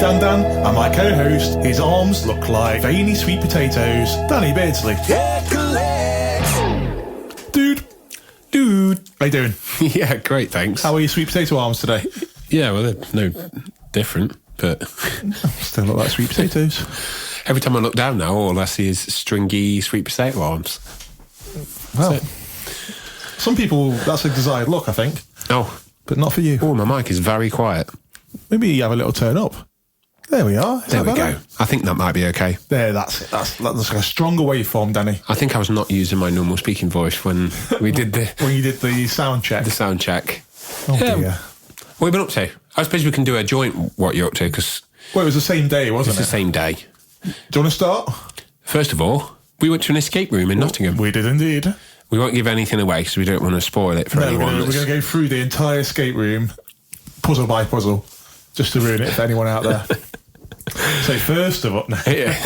Dan Dan, and my co-host. His arms look like veiny sweet potatoes. Danny Beardsley. Dude. How you doing? Yeah, great, thanks. How are your sweet potato arms today? Yeah, well, they're no different, but... Still look like sweet potatoes. Every time I look down now, all I see is stringy sweet potato arms. Well, some people, that's a desired look, I think. Oh. But not for you. Oh, my mic is very quiet. Maybe you have a little turn up. There we are. There we go. I think that might be okay. There, that's it. That's like a stronger waveform, Danny. I think I was not using my normal speaking voice when we did the... when you did the sound check. The sound check. Oh, dear. What have you been up to? I suppose we can do a joint what you're up to, because... Well, it was the same day, wasn't it? It's the same day. Do you want to start? First of all, we went to an escape room in Nottingham. We did indeed. We won't give anything away, because we don't want to spoil it for anyone. We're going to go through the entire escape room, puzzle by puzzle, just to ruin it for anyone out there. So first of all... Yeah.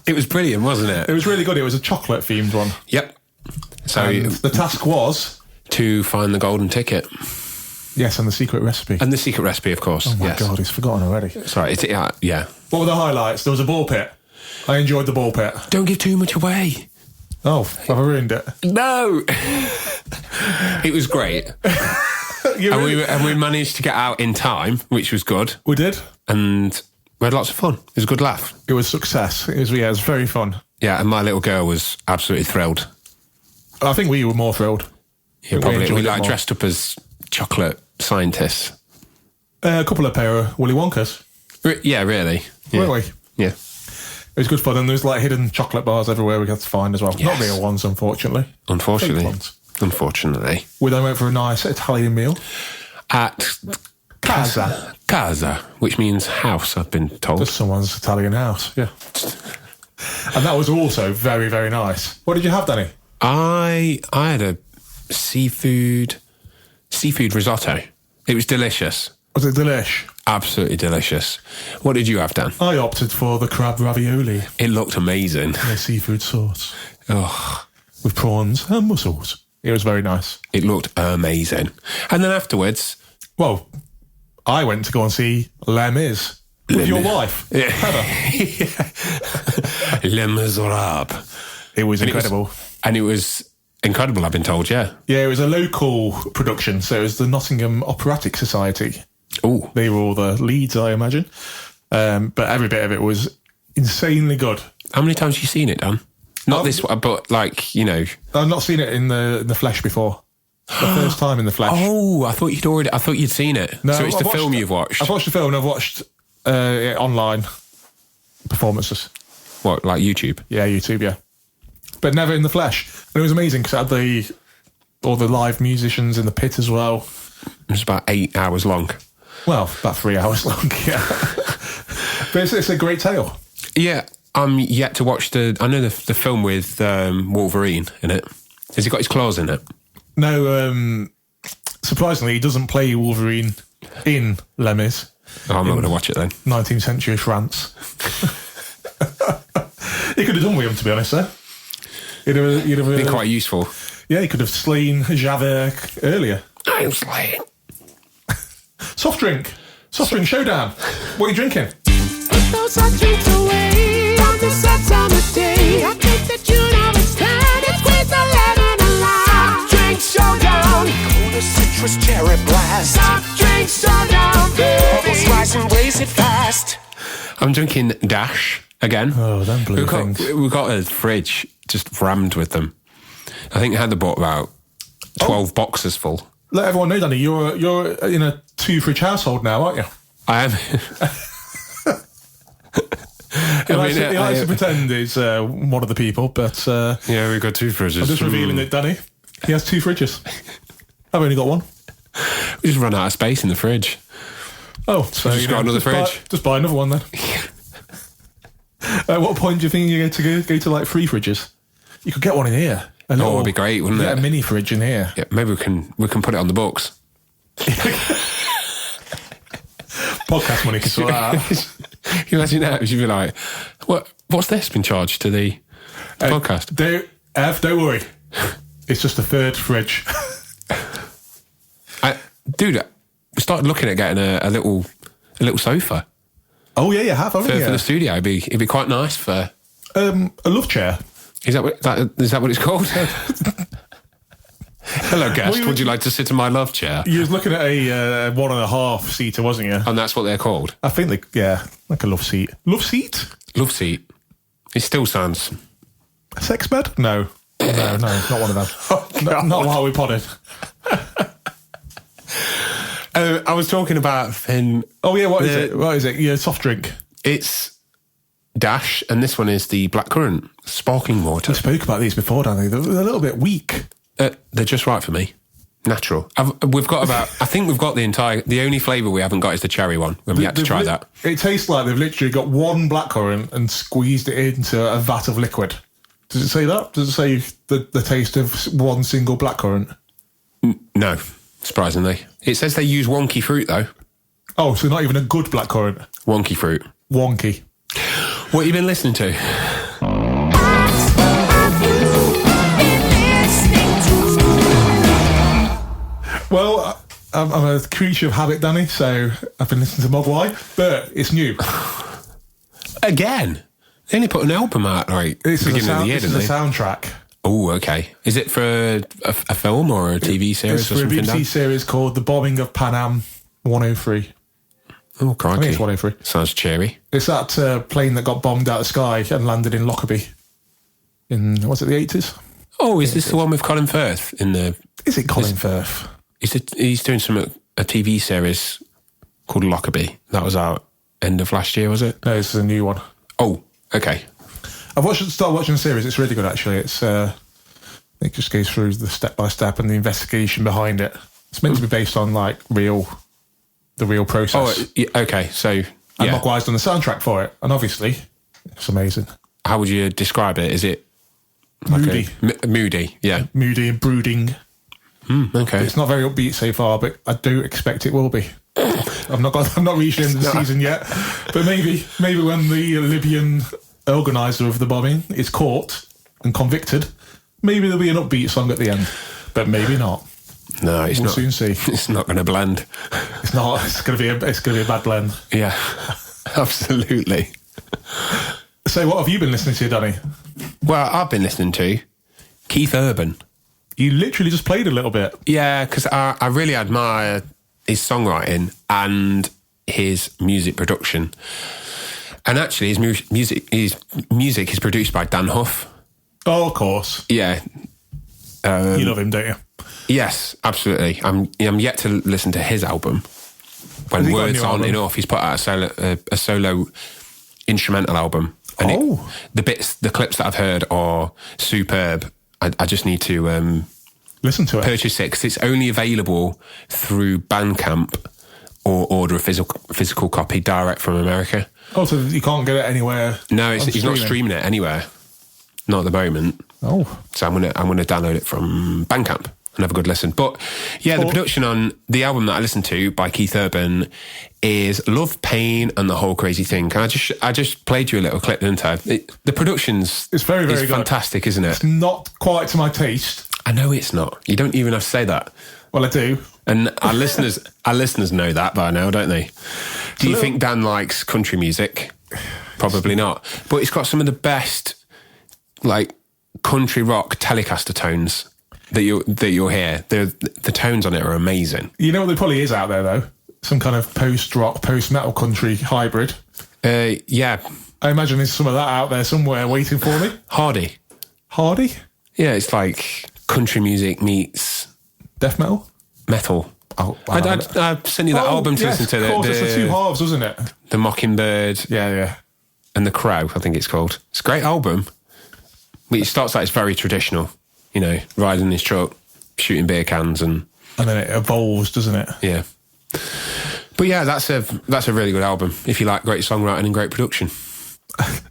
It was brilliant, wasn't it? It was really good. It was a chocolate-themed one. Yep. So and the task was... to find the golden ticket. Yes, and the secret recipe. And the secret recipe, of course. Oh, my God, he's forgotten already. Sorry, yeah. What were the highlights? There was a ball pit. I enjoyed the ball pit. Don't give too much away. Oh, have I ruined it? No! It was great. and we managed to get out in time, which was good. We did. And we had lots of fun. It was a good laugh. It was success. It was very fun. Yeah, and my little girl was absolutely thrilled. I think we were more thrilled. Yeah, probably. We dressed up as chocolate scientists. A couple of pair of Willy Wonkas. Yeah, really. Yeah. Weren't we? Yeah. It was good fun, and there was like hidden chocolate bars everywhere we had to find as well. Yes. Not real ones, unfortunately. Unfortunately. We then went for a nice Italian meal. At Casa, which means house, I've been told. Just someone's Italian house, yeah. And that was also very, very nice. What did you have, Danny? I had a seafood risotto. It was delicious. Was it delish? Absolutely delicious. What did you have, Dan? I opted for the crab ravioli. It looked amazing. And a seafood sauce. Oh. With prawns and mussels. It was very nice. It looked amazing. And then afterwards... Well, I went to go and see Les Mis with your wife, Heather. Les Miserables. It was incredible. It was incredible, I've been told, yeah. Yeah, it was a local production, so it was the Nottingham Operatic Society. Oh, they were all the leads, I imagine. But every bit of it was insanely good. How many times have you seen it, Dan? Not this one, but like, you know. I've not seen it in the flesh before. The first time in the flesh. Oh, I thought you'd seen it. No, so it's the film you've watched. I've watched the film and I've watched online performances. What, like YouTube? Yeah, YouTube, yeah. But never in the flesh. And it was amazing because it had all the live musicians in the pit as well. It was about 8 hours long. Well, about 3 hours long, yeah. But it's a great tale. Yeah, I'm yet to watch I know the film with Wolverine in it. Has he got his claws in it? No, surprisingly, he doesn't play Wolverine in Les Mis. Oh, I'm not going to watch it then. 19th century France. He could have done with him, to be honest, though. He'd have been quite useful. Yeah, he could have slain Javert earlier. I'm slain. Soft drink showdown. What are you drinking? Those are drinks away on this hot summer day. I think that you know it's time. It's with the lemon and lime. Soft drink showdown. Cola citrus cherry blast. Soft drink showdown, baby. Bubbles rise and raise it fast. I'm drinking Dash again. Oh, them blue things. We've got a fridge just rammed with them. I think I had bought about 12 boxes full. Let everyone know, Danny, you're in a 2-fridge household now, aren't you? I am. He likes to pretend he's one of the people, but... yeah, we've got 2 fridges. I'm just revealing it, Danny. He has 2 fridges. I've only got 1. We just run out of space in the fridge. Oh, so you just got another fridge. Just buy another one then. At what point do you think you go to like 3 fridges? You could get one in here. It'd be great, wouldn't it? Get a mini fridge in here. Yeah, maybe we can put it on the books. Podcast money can sort that out. Can you imagine that? You'd be like, what's this been charged to the podcast? Don't worry. It's just a 3rd fridge. Dude, we started looking at getting a little sofa. Oh yeah, you have, haven't you? For the studio. It'd be quite nice for... A love chair. Is that what it's called? Hello, guest. Would you like to sit in my love chair? You was looking at a 1.5 seater, wasn't you? And that's what they're called? I think like a love seat. Love seat? Love seat. It still sounds... A sex bed? No, not one of them. Not while we potted. I was talking about... Oh yeah, what is it? What is it? Yeah, soft drink. It's Dash, and this one is the blackcurrant sparkling water. We spoke about these before, don't they? They're a little bit weak. They're just right for me. Natural. We've got about... I think we've got the only flavour we haven't got is the cherry one. When we had to try that. It tastes like they've literally got one blackcurrant and squeezed it into a vat of liquid. Does it say that? Does it say the taste of one single blackcurrant? No, surprisingly. It says they use wonky fruit, though. Oh, so not even a good blackcurrant? Wonky fruit. Wonky. What have you been listening to? Well, I'm a creature of habit, Danny, so I've been listening to Mogwai, but it's new. Again? They only put an album out, like, beginning of the year, didn't they? It's a soundtrack. Oh, okay. Is it for a film or a TV series it's or for something? It's for a BBC series called The Bombing of Pan Am 103. Oh, crikey. I think it's 103. Sounds cheery. It's that plane that got bombed out of the sky and landed in Lockerbie in, was it the 80s? Oh, is this the one with Colin Firth in the... Is it Colin Firth? He's doing a TV series called Lockerbie. That was out end of last year, was it? No, this is a new one. Oh, okay. I've started watching the series. It's really good, actually. It just goes through the step by step and the investigation behind it. It's meant to be based on like the real process. Oh, okay. So, and Mogwai's done the soundtrack for it, and obviously, it's amazing. How would you describe it? Is it like moody? Moody, yeah. Moody and brooding. Okay. It's not very upbeat so far, but I do expect it will be. I've not reached the end of the season yet, but maybe when the Libyan organizer of the bombing is caught and convicted, maybe there'll be an upbeat song at the end, but maybe not. No, we'll not. Soon see. It's not going to blend. It's not. It's going to be a bad blend. Yeah, absolutely. So, what have you been listening to, Danny? Well, I've been listening to Keith Urban. You literally just played a little bit. Yeah, because I really admire his songwriting and his music production. And actually, his music is produced by Dan Huff. Oh, of course. Yeah. You love him, don't you? Yes, absolutely. I'm yet to listen to his album. When Words Aren't Enough, he's put out a solo instrumental album. And the clips that I've heard are superb. I just need to listen to it. Purchase it because it's only available through Bandcamp or order a physical copy direct from America. Oh, so you can't get it anywhere? No, he's not streaming it anywhere. Not at the moment. Oh, so I'm gonna download it from Bandcamp and have a good listen. But yeah, the production on the album that I listened to by Keith Urban is Love, Pain, and the Whole Crazy Thing. And I just played you a little clip, didn't I? The production's it's very good. Fantastic, isn't it? It's not quite to my taste. I know it's not. You don't even have to say that. Well, I do. And our listeners know that by now, don't they? Do you think Dan likes country music? Probably not. But it's got some of the best, like, country rock Telecaster tones that you'll hear. The tones on it are amazing. You know what there probably is out there, though? Some kind of post-rock, post-metal country hybrid. Yeah. I imagine there's some of that out there somewhere waiting for me. Hardy? Yeah, it's like country music meets... death metal? Metal. Oh, I sent you that album to listen to. Of course, it's the two halves, wasn't it? The Mockingbird. Yeah. And The Crow, I think it's called. It's a great album. It starts out, it's very traditional, you know, riding his truck, shooting beer cans and then it evolves, doesn't it? Yeah. But yeah, that's a really good album if you like great songwriting and great production.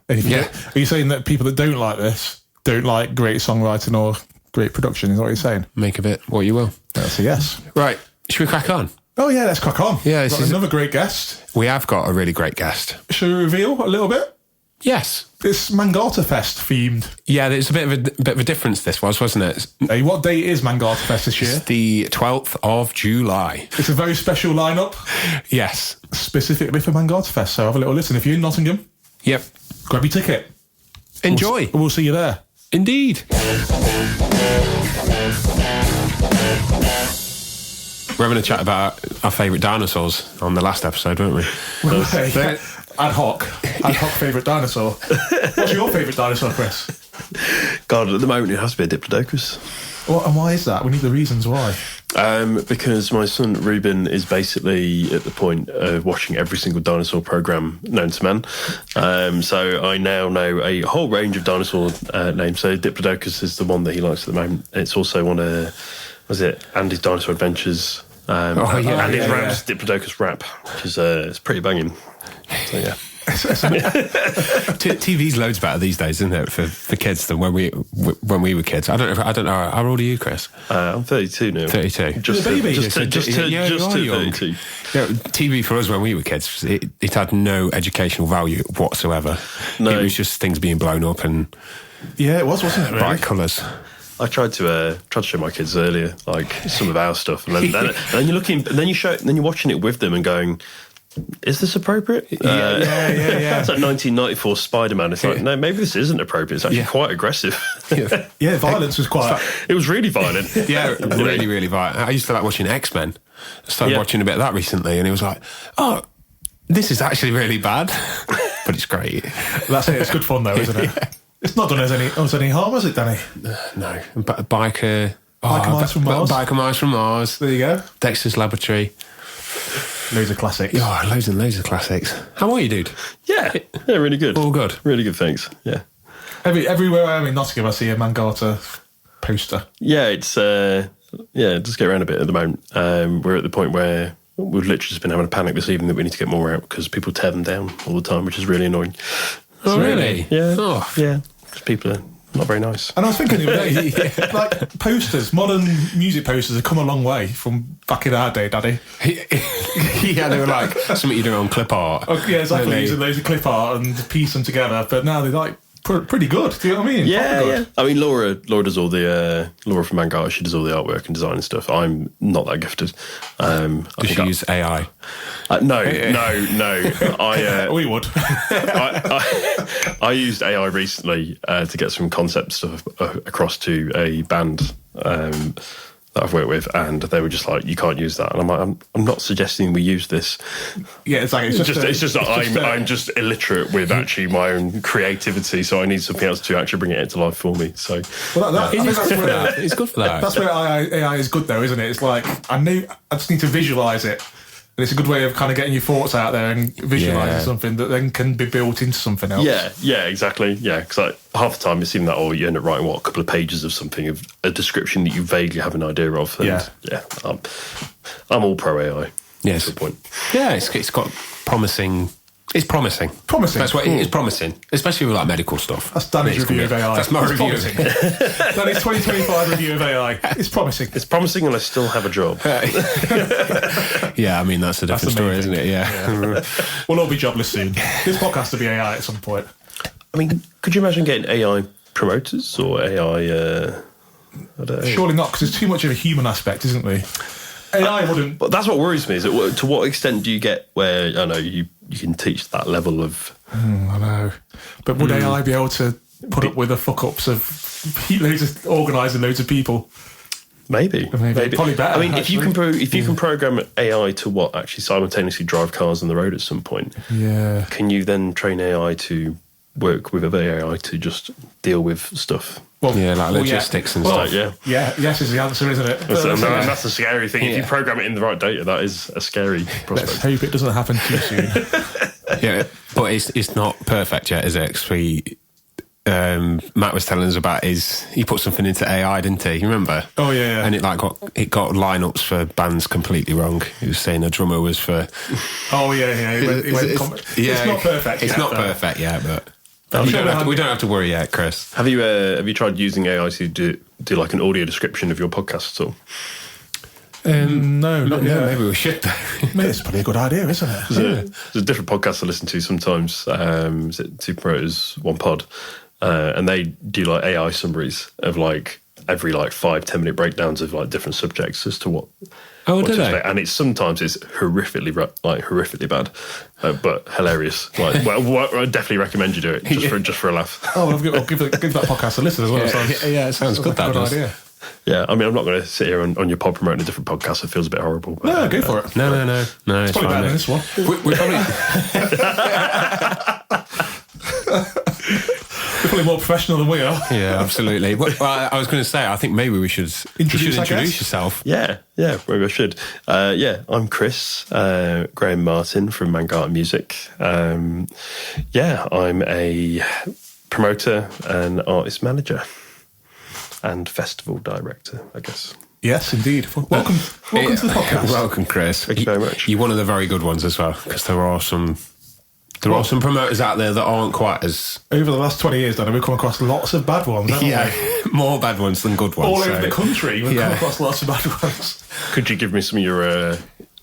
Are you saying that people that don't like this don't like great songwriting or great production? Is that what you're saying? Make of it what you will. That's a yes. Right. Should we crack on? Oh yeah, let's crack on. Yeah, this is another great guest. We have got a really great guest. Should we reveal a little bit? Yes. It's Mangata Fest themed. Yeah, it's a bit of a difference. This wasn't it? Hey, what date is Mangata Fest this year? It's the 12th of July. It's a very special lineup, Yes. specifically for Mangata Fest. So have a little listen. If you're in Nottingham, Yep. grab your ticket. Enjoy. We'll see you there. Indeed. We're having a chat about our favourite dinosaurs on the last episode, weren't we? Ad hoc favourite dinosaur. What's your favourite dinosaur, Chris? God, at the moment it has to be a Diplodocus. What and why is that? We need the reasons why. Because my son Ruben is basically at the point of watching every single dinosaur program known to man. So I now know a whole range of dinosaur names. So Diplodocus is the one that he likes at the moment. It's also one of, was it Andy's Dinosaur Adventures? Andy's Ram's Diplodocus Rap, which is it's pretty banging. So yeah. TV's loads better these days, isn't it, for kids than when we were kids? I don't know. How old are you, Chris? I'm 32 now. 32. Just You're a baby. to 32. Yeah, TV for us when we were kids, it had no educational value whatsoever. No. It was just things being blown up and Yeah, it was, wasn't it? Really? bright colours. I tried to show my kids earlier, like some of our stuff, and then you're looking, and then you're watching it with them and going, is this appropriate? Yeah. It's like 1994 Spider-Man. It's like, no, maybe this isn't appropriate. It's actually quite aggressive. Yeah, violence was quite. It was really violent. Yeah, really, really violent. I used to like watching X-Men. I started watching a bit of that recently, and it was like, oh, this is actually really bad, but it's great. That's it. It's good fun though, isn't it? Yeah. It's not done us any harm, has it, Danny? No, Biker Mice from Mars. Biker Mice from Mars. There you go. Dexter's Laboratory. Loads of classics. Oh, loads and loads of classics. How are you, dude? Yeah, really good. All good. Really good, thanks. Yeah. Everywhere I am in Nottingham, I see a Mangata poster. Yeah, it's just get around a bit at the moment. We're at the point where we've literally just been having a panic this evening that we need to get more out because people tear them down all the time, which is really annoying. Oh, really? Yeah. Oh. Yeah. Because people are not very nice. And I was thinking the other day, like posters, modern music posters have come a long way from back in our day, Daddy. Yeah, they were like something you do on clip art. Oh, yeah, exactly. Really? Using loads of clip art and piece them together. But now they're like pretty good. Do you know what I mean? Yeah, Proper yeah. good. I mean, Laura does all the Laura from Mangata. She does all the artwork and design and stuff. I'm not that gifted. Does she use AI? No. We would. I used AI recently to get some concept stuff across to a band that I've worked with, and they were just like, "You can't use that." And I'm like, "I'm not suggesting we use this." Yeah, it's like It's just that I'm just illiterate with actually my own creativity, so I need something else to actually bring it into life for me. So, It's good for that. That's where AI is good, though, isn't it? It's like I just need to visualise it. And it's a good way of kind of getting your thoughts out there and visualising something that then can be built into something else. Yeah, exactly. Yeah, because like, half the time it's even that, or you end up writing a couple of pages of something, of a description that you vaguely have an idea of. And I'm all pro AI. Yes. To the point. Yeah, it's got promising. It's promising. Promising. That's what it is, promising, especially with like medical stuff. That's Danny's review of AI. That's my It's review. Danny's 2025 review of AI. It's promising. It's promising, and I still have a job. Yeah, I mean that's a different story, isn't it? Yeah. We'll all be jobless soon. This podcast will be AI at some point. I mean, could you imagine getting AI promoters or AI? I don't know. Surely not, because there's too much of a human aspect, isn't there? AI wouldn't. But that's what worries me. Is that to what extent do you get where I know you can teach that level of? I know, but would AI be able to put up with the fuck ups of organising loads of people? Maybe. Probably better. I mean, if you actually. can program AI to actually simultaneously drive cars on the road at some point, can you then train AI to work with other AI to just deal with stuff? Well, like logistics and stuff. Yes is the answer, isn't it? That's the scary thing. If you program it in the right data, that is a scary prospect. Let's hope it doesn't happen too soon. Yeah, but it's not perfect yet, is it? 'Cause Matt was telling us about he put something into AI, didn't he? You remember? Oh yeah. And it got lineups for bands completely wrong. He was saying a drummer was for. Oh yeah. It's not perfect. It's not perfect yet, but. We don't have to worry yet, Chris. Have you tried using AI to do like an audio description of your podcast at all? No, not yet. Maybe we should. Mate, it's probably a good idea, isn't it? There's a different podcast I listen to sometimes. Is it Two Promoters, One Pod? And they do like AI summaries of like every like 5-10 minute breakdowns of like different subjects as to what. Oh, do they? And it's sometimes it's horrifically bad, but hilarious. Like, I definitely recommend you do it just for a laugh. Oh, I'll give that podcast a listen as well. It sounds good. That does. idea. Yeah, I mean, I'm not going to sit here on your pod promoting a different podcast. It feels a bit horrible. But, No, go for it. No. It's probably better than this one. We probably. We're probably more professional than we are. Yeah, absolutely. Well, I was going to say, I think maybe we should introduce yourself. Yeah, maybe I should. I'm Kris Graham Martin from Mangata Music. I'm a promoter and artist manager and festival director, I guess. Yes, indeed. Welcome to the podcast. Welcome, Kris. Thank you very much. You're one of the very good ones as well, because there are some promoters out there that aren't quite as... Over the last 20 years, Dan, we've come across lots of bad ones, haven't we? More bad ones than good ones. All over the country, we've come across lots of bad ones. Could you give me some of your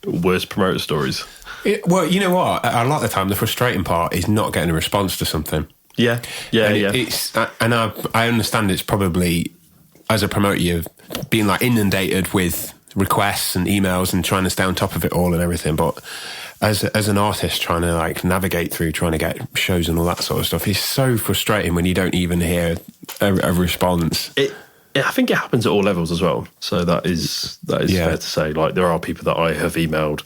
worst promoter stories? Well, you know what? A lot of the time, the frustrating part is not getting a response to something. Yeah. I understand it's probably, as a promoter, you've been like inundated with requests and emails and trying to stay on top of it all and everything, but as an artist trying to like navigate through trying to get shows and all that sort of stuff, it's so frustrating when you don't even hear a response. I think it happens at all levels as well, so that is fair to say. Like, there are people that I have emailed,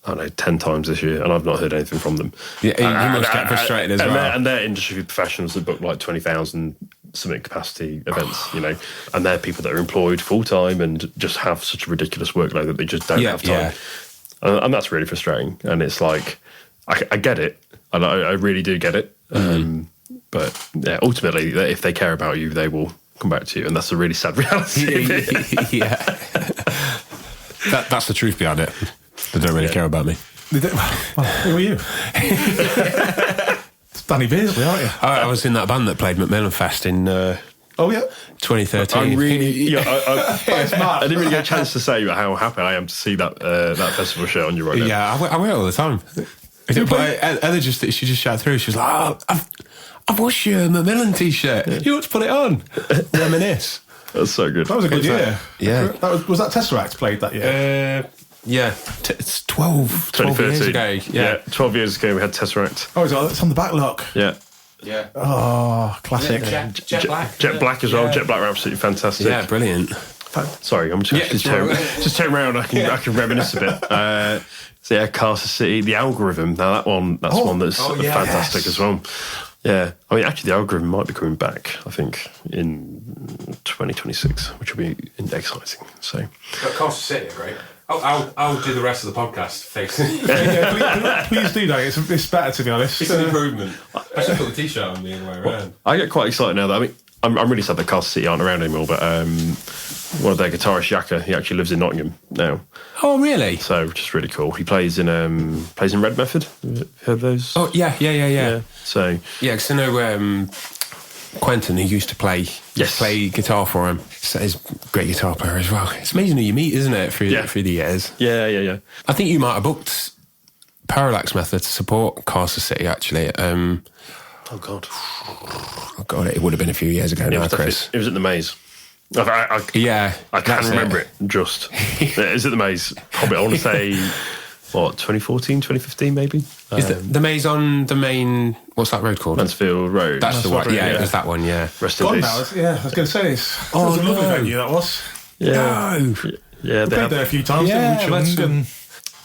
I don't know, 10 times this year, and I've not heard anything from them. Yeah, you must get frustrated as well. And they're industry professionals that book like 20,000 summit capacity events, you know, and they're people that are employed full time and just have such a ridiculous workload that they just don't have time. Yeah. And that's really frustrating. And it's like, I get it, and I really do get it. But yeah, ultimately, if they care about you, they will come back to you, and that's a really sad reality. Yeah, that's the truth behind it. They don't really care about me. Well, who are you? It's Danny Beardsley, aren't you? I was in that band that played Macmillan Fest in 2013. I'm really, I didn't really get a chance to say how happy I am to see that festival show on your right now. Yeah, I wear it all the time. Ella she just shouted through. She was like, I've watched your Macmillan t-shirt. You ought to put it on. Reminisce. That's so good. That was a good year. Yeah. Was that Tesseract played that year? Yeah. It's 12 years ago. Yeah, 12 years ago we had Tesseract. Oh, it's on the back look. Yeah. Yeah. Oh, classic. Jet Black. Jet Black as well. Yeah. Jet Black were absolutely fantastic. Yeah, brilliant. Sorry, I'm just turn around. I can reminisce a bit. So yeah, Carter City, The Algorithm. Now one that's fantastic as well. Yeah, I mean, actually, The Algorithm might be coming back, I think, in 2026, which will be exciting. So, Carter City, great. I'll do the rest of the podcast facing. Please do that. It's better, to be honest. It's an improvement. I should put the t-shirt on the other way around. I get quite excited now, though. I mean, I'm really sad that Carter City aren't around anymore, but one of their guitarists, Yaka, he actually lives in Nottingham now. Oh, really? So, which is really cool. He plays in Red Method. Have you heard those? Oh, yeah. So, yeah, because I know Quentin, who used to play guitar for him. So he's a great guitar player as well. It's amazing who you meet, isn't it, through the years? Yeah. I think you might have booked Parallax Method to support Carter City, actually. Oh, God. Oh, God, it would have been a few years ago now, Chris. It was at the Maze. I can't remember it. Just. Is it the Maze? Probably, I want to say, 2014, 2015 maybe? Is the Maze on the main... What's that road called? Mansfield Road. That's the one. Yeah, it was that one, yeah. Rest in peace. I was going to say this. Oh, it was a lovely venue, that was. Yeah. No. Yeah, they played there a few times, didn't we?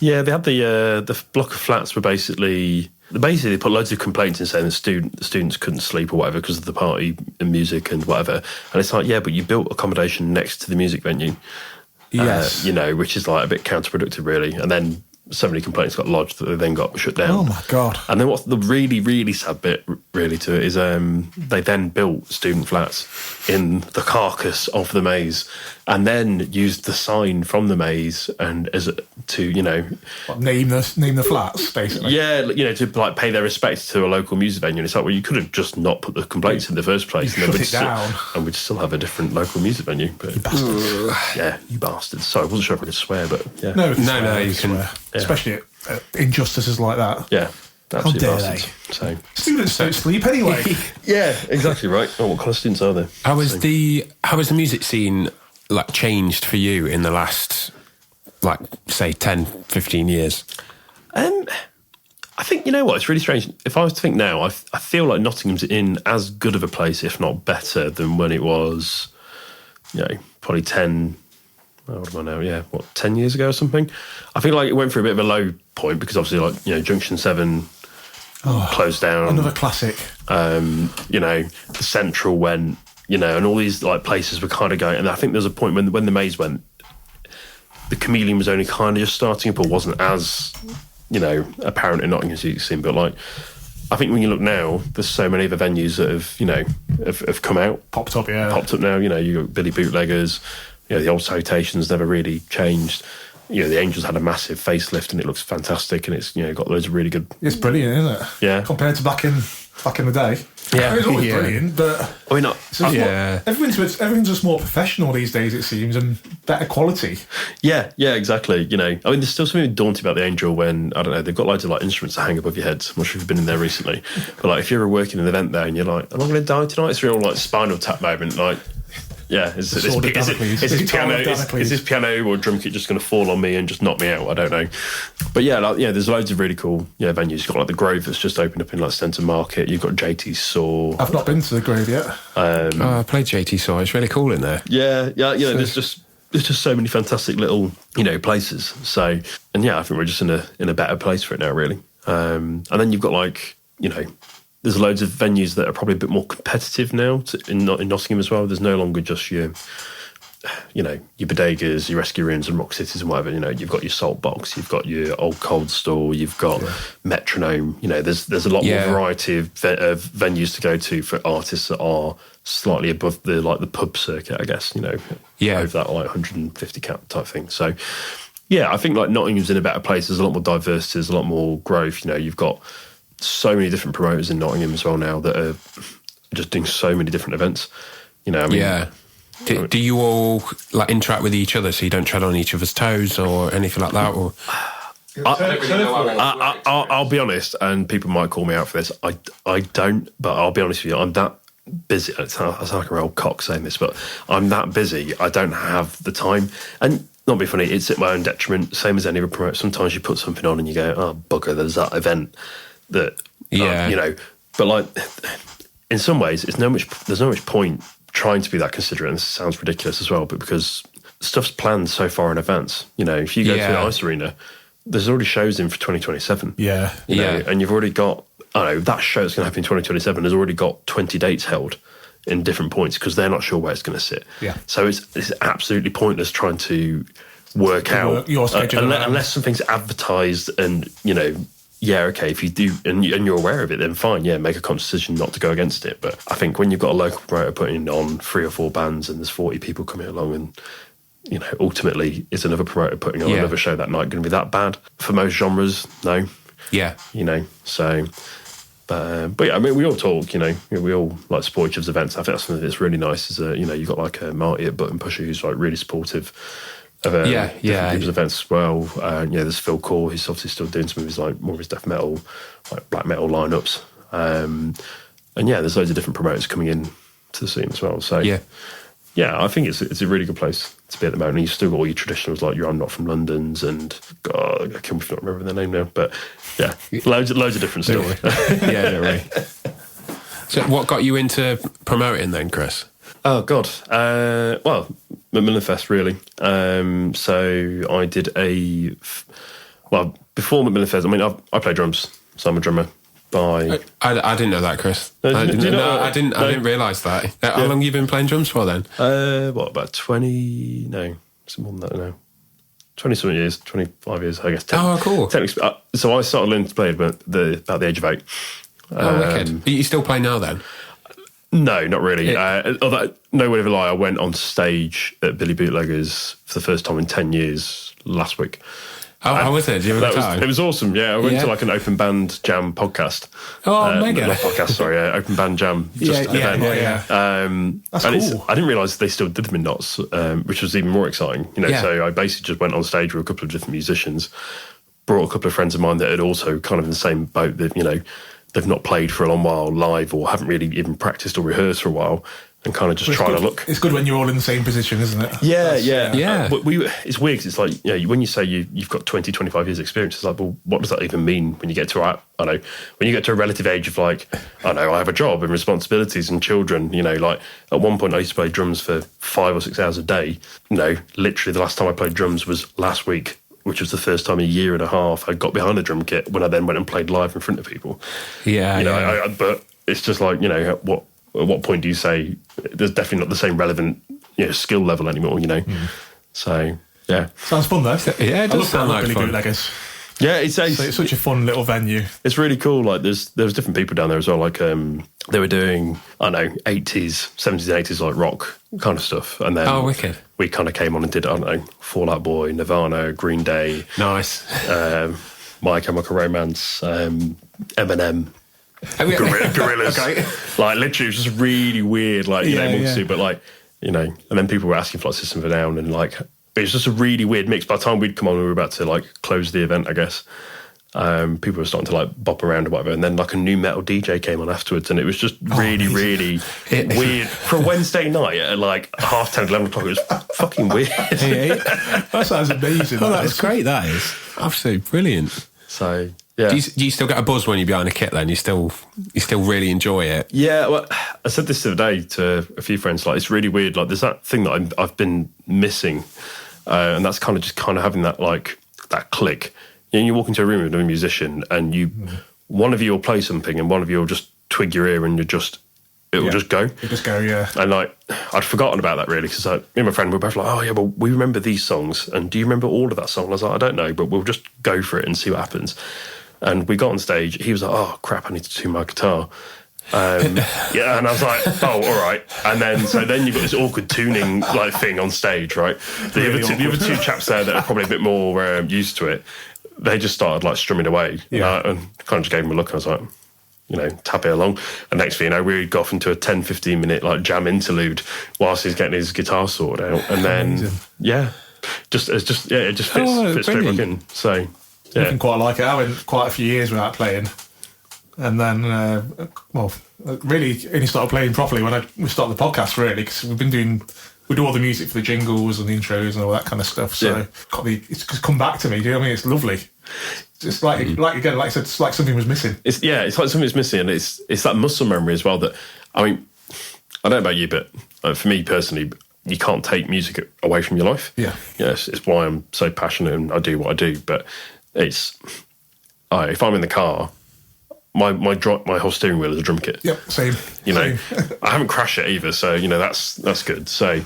Yeah, they had the block of flats were basically they put loads of complaints in saying the students couldn't sleep or whatever because of the party and music and whatever. And it's like, yeah, but you built accommodation next to the music venue. Yes. Which is like a bit counterproductive, really. And then so many complaints got lodged that they then got shut down. Oh, my God. And then what's the really, really sad bit really to it is they then built student flats in the carcass of the maze, and then used the sign from the maze and name the flats basically. Yeah, to like pay their respects to a local music venue. And it's like, well, you could have just not put the complaints in the first place, and we'd still have a different local music venue. But you bastards. Yeah, you bastards. Sorry, I wasn't sure if I could swear, but yeah. No, you can. Swear. Especially at injustices like that. Yeah. Absolutely dare bastards. So students don't sleep anyway. yeah, exactly right. Oh, what kind of students are there? How has the music scene like changed for you in the last, like, say 10, 15 years? I think, you know what, it's really strange. If I was to think now, I feel like Nottingham's in as good of a place, if not better, than when it was, probably 10. How old am I now? Yeah, 10 years ago or something? I feel like it went through a bit of a low point because obviously, Junction 7 closed down. Another classic. The Central went, and all these like places were kind of going. And I think there was a point when the Maze went, the Chameleon was only kind of just starting up, or wasn't as, apparent in Nottingham's music scene. But like, I think when you look now, there's so many other venues that have come out, popped up now. You got Billy Bootleggers. The old Salutations never really changed. The Angels had a massive facelift and it looks fantastic, and it's got loads of really good. It's brilliant, isn't it? Yeah. Compared to back in the day. Yeah, it's always brilliant, but I mean, everything's just more professional these days, it seems, and better quality. Yeah, exactly. I mean, there's still something daunting about the Angel when, I don't know, they've got loads of like instruments that hang above your heads. I'm not sure if you've been in there recently, but like if you're working an event there and you're like, am I going to die tonight? It's a real like Spinal Tap moment, like. Yeah, is this piano or drum kit just going to fall on me and just knock me out? I don't know. But there's loads of really cool venues. You've got like the Grove that's just opened up in like Centre Market. You've got JT Saw. I've not been to the Grove yet. I played JT Saw. It's really cool in there. Yeah. There's just so many fantastic little places. So I think we're just in a better place for it now, really. And then you've got like there's loads of venues that are probably a bit more competitive now in Nottingham as well. There's no longer just your bodegas, your Rescue Rooms and Rock Cities and whatever. You've got your Salt Box, you've got your Old Cold Store, you've got Metronome. There's a lot more variety of venues to go to for artists that are slightly above the pub circuit, I guess. Over that like 150 cap type thing. So I think like Nottingham's in a better place. There's a lot more diversity, there's a lot more growth. You've got so many different promoters in Nottingham as well now that are just doing so many different events. Do you all like interact with each other so you don't tread on each other's toes or anything like that? Or I'll be honest, and people might call me out for this. I don't, but I'll be honest with you. I'm that busy. It's like a real cock saying this, but I'm that busy. I don't have the time. And not be funny, it's at my own detriment. Same as any other promoter. Sometimes you put something on and you go, oh bugger, there's that event. That but like in some ways there's no much point trying to be that considerate, and this sounds ridiculous as well, but because stuff's planned so far in advance. If you go to the Ice Arena, there's already shows in for 2027. And you've already got that show that's going to happen in 2027 has already got 20 dates held in different points because they're not sure where it's going to sit. So it's absolutely pointless trying to work out your schedule unless something's advertised and okay, if you do and you're aware of it, then fine, make a conscious decision not to go against it. But I think when you've got a local promoter putting on 3 or 4 bands and there's 40 people coming along, and ultimately is another promoter putting on another show that night going to be that bad? For most genres, no. So but I mean, we all talk, we all like support each other's events. I think that's something that's really nice is you've got like a Marty at Button Pusher who's like really supportive of people's events as well. There's Phil Core, who's obviously still doing some of his like more of his death metal, like black metal lineups. And there's loads of different promoters coming in to the scene as well. So I think it's a really good place to be at the moment. And you've still got all your traditionals like your I'm Not From London's and God, I can't remember their name now, but loads of different stuff. Right. So what got you into promoting then, Kris? Oh God, well, Macmillan Fest really. So I did before Macmillan Fest. I mean, I play drums, so I'm a drummer. I didn't know that, Kris. I didn't realise that. How long have you been playing drums for then? About 20? No, some more than that now. 20-something years, 25 years, I guess. Cool. So I started learning to play about the age of 8. Wicked. Are you still playing now then? No, not really. Although, no word of a lie, I went on stage at Billy Bootleggers for the first time in 10 years last week. How was it? Did you have a good time? It was awesome, yeah. I went to like an open band jam podcast. Oh, mega. Not podcast, sorry, open band jam. Yeah. That's cool. I didn't realise they still did them in Notts, which was even more exciting. So I basically just went on stage with a couple of different musicians, brought a couple of friends of mine that had also kind of in the same boat that, they've not played for a long while live or haven't really even practiced or rehearsed for a while, and kind of just trying to look. It's good when you're all in the same position, isn't it? Yeah. But it's weird 'cause it's like, when you say you've got 20, 25 years experience, it's like, well, what does that even mean when you get to, when you get to a relative age of like, I have a job and responsibilities and children, like at one point I used to play drums for 5 or 6 hours a day. Literally the last time I played drums was last week, which was the first time in a year and a half I got behind a drum kit when I then went and played live in front of people. But it's just like, at what point do you say there's definitely not the same relevant skill level anymore, So, yeah. Sounds fun, though. Yeah, it does sound like Billy fun. Bootleggers. Yeah, it's such a fun little venue. It's really cool. Like, there was different people down there as well. Like, they were doing, 80s, 70s and 80s, like, rock kind of stuff. And then wicked. We kind of came on and did, Fall Out Boy, Nirvana, Green Day. Nice. My Chemical Romance, Eminem. Gorillas. Okay. Like, literally, it was just really weird, like, multitude, but like, and then people were asking for like System of a Down, and like, it was just a really weird mix. By the time we'd come on, we were about to like close the event, I guess. People were starting to like bop around or whatever, and then like a new metal DJ came on afterwards, and it was just really weird. For a Wednesday night at like 10:30, 11 o'clock, it was fucking weird. That sounds amazing. Oh, that's great, that is. Absolutely brilliant. So... yeah. Do you still get a buzz when you're behind a kit then? You still really enjoy it? Yeah, well, I said this the other day to a few friends, like, it's really weird. Like, there's that thing that I've been missing, and that's kind of having that, like, that click. You walk into a room with a musician and one of you will play something and one of you will just twig your ear and it will just go. You just go, yeah. And, like, I'd forgotten about that, really, because me and my friend were both like, oh, yeah, well, we remember these songs, and do you remember all of that song? And I was like, I don't know, but we'll just go for it and see what happens. And we got on stage. He was like, "Oh crap, I need to tune my guitar." And I was like, "Oh, all right." And then you've got this awkward tuning like thing on stage, right? The other two chaps there that are probably a bit more used to it, they just started like strumming away, and kind of just gave him a look. And I was like, tap it along. And next thing you know, we got off into a 10-15 minute like jam interlude whilst he's getting his guitar sorted out, and then it just fits straight back in. So. I didn't quite like it. I went quite a few years without playing, and then, really only started playing properly when we started the podcast. Really, because we do all the music for the jingles and the intros and all that kind of stuff. So it's just come back to me. Do you know what I mean? It's lovely. It's like I said, it's like something was missing. It's like something's missing, and it's that muscle memory as well. That I don't know about you, but for me personally, you can't take music away from your life. Yeah, it's why I'm so passionate and I do what I do, but. It's if I'm in the car, my whole steering wheel is a drum kit. Yep, same. I haven't crashed it either, so that's good. So,